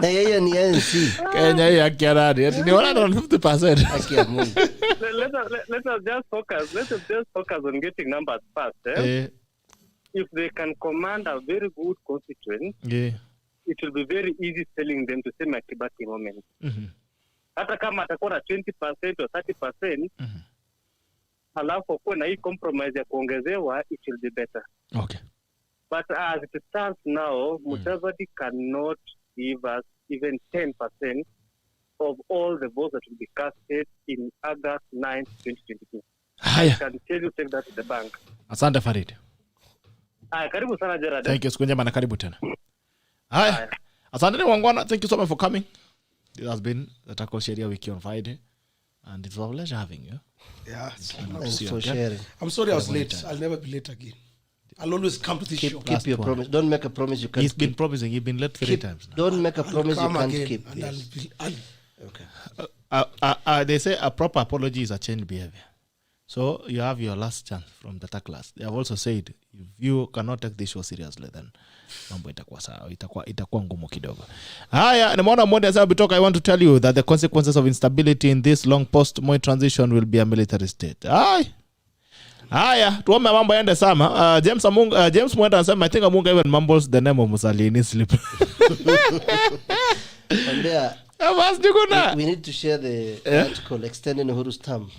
Na yeye ni ANC. Kenya hii akiaradi. Ni 150%. Haki ya Mungu. Let us just focus on getting numbers first. If they can command a very good constituent, it will be very easy telling them to say Kibaki moment. Hata kama atakuwa na 20% or 30%, halafu kuwa na hii compromise ya kuongezewa, it will be better. Okay. But as it stands now, Mudavadi cannot give us even 10% of all the votes that will be casted in August 9, 2022. I can tell you, take that to the bank. Asante Farid. Karibu sana Gerard. Thank you, siku njema na karibu tena. Asante wangwana, thank you so much for coming. This has been the Tackle Sheria Wiki on Friday, and it's a pleasure having you. Thanks for sharing. I'm sorry I was late. I'll never be late again. I'll always come to this show. Keep your promise. Don't make a promise you can't keep. He's been keep. promising. You've been late 3 times now. Don't make a promise you can't again, keep. And Okay. They say a proper apology is a changed behavior. So you have your last chance from the class. They have also said if you cannot take this show seriously, then mambo itakuwa sawa, itakuwa ngumu kidogo. Haya, nimeona mmoja sasa bitoka. I want to tell you that the consequences of instability in this long post-Moi transition will be a military state. Haya, tuombe mambo yaende sama. James Mwenda anasema I think Amunga even mumbles the name of Musalia in his sleep. And there, we need to share the article extending Uhuru's term.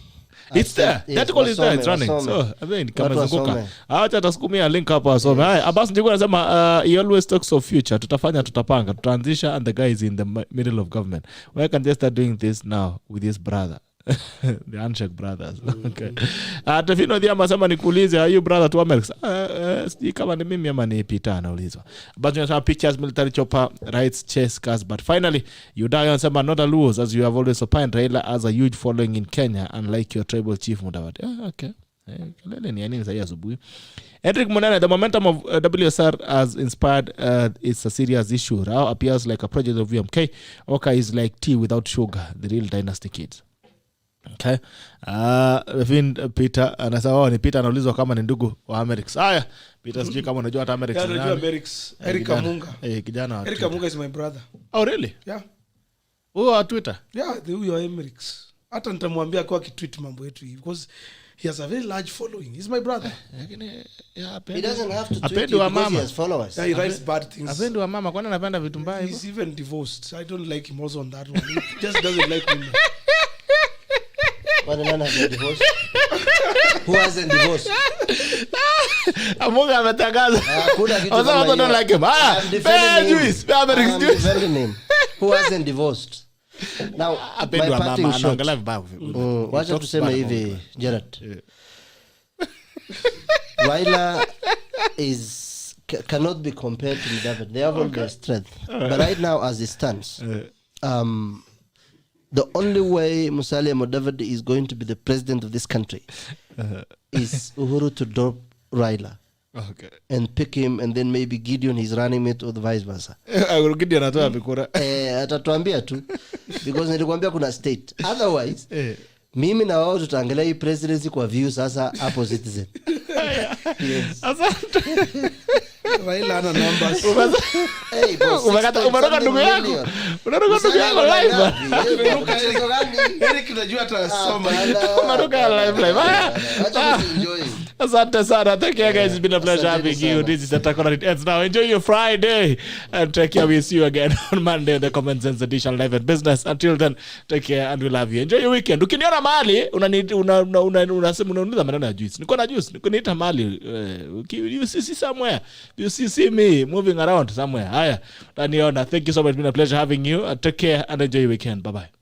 It's there. That article is there. It's running. So, I mean, kama zunguka. Acha tasukumia link hapa asome. Haya, Abbas Njuguna anasema he always talks of future. Tutapanga, transition, and the guy is in the middle of government. Why can't they start doing this now with his brother? The handshake brothers. Okay. Tefino Diama sema nikuulize, are you brother to America? Sijui kama ni mimi ama ni Peter anaulizwa. But tunasema pictures military chopper rides chase cars, but finally you die anasema not a lose, as you have always opined Raila has a huge following in Kenya, unlike your tribal chief Mudavadi. Okay. Kelele ni nini sasa asubuhi? Edric Munene, the momentum of WSR has inspired it's a serious issue. Rao appears like a project of UMK. Oka is like tea without sugar, the real dynasty kids. Okay. Peter anasema ni Peter anaulizwa kama ni ndugu wa Amerix. Haya, Peter sijui kama unajua hata Amerix. Unajua Amerix. Eric Amunga. Kijana wa Eric Amunga is my brother. Oh really? Yeah. Huyo wa Twitter? Yeah, huyo wa Amerix. Hata nitamwambia kwa kitweet mambo yetu hivi because he has a very large following. He's my brother. He doesn't have to tweet you because he has followers. Yeah, he writes bad things. Apendi wa mama kwani anapenda vitu mbaya hivyo? He's even divorced. I don't like him also on that one. He just doesn't like women. Why none has divorced? Who hasn't divorced? Amunga ametangaza. Kuna kitu kama hiyo. Don't like him. I'm defending him. Who hasn't divorced? Now, my parting shot. Wacha tuseme hivi, Gerard. Raila cannot be compared to David. They have all their strength. But right now, as it stands, the only way Musalia Mudavadi is going to be the president of this country is Uhuru to drop Raila. Okay. And pick him, and then maybe Gideon is running mate or the vice versa. Gideon atoa bikura. Atatuambia tu because nilikwambia kuna state. Otherwise, mimi na wao tutaangalia hii presidency kwa view sasa hapo Citizen. Yes. Asante. Raila ana numbers. Hey, boss. Umeroga ndugu yako. Unaroga ndugu yako live. Eric unajua atasoma. Umeroga live. Asante sana. Thank you guys. It's been a pleasure having you. This is Atakona. It ends now. Enjoy your Friday. And take care. We'll see you again on Monday. The Common Sense Edition Live and Business. Until then, take care and we love you. Enjoy your weekend. Ukiniona mahali, unasema unauliza maneno ya juice. Niko na juice. Niko niita mahali. You see somewhere. You see me moving around somewhere. Haya. Taniona. Thank you so much. It's been a pleasure having you. Take care and enjoy your weekend. Bye-bye.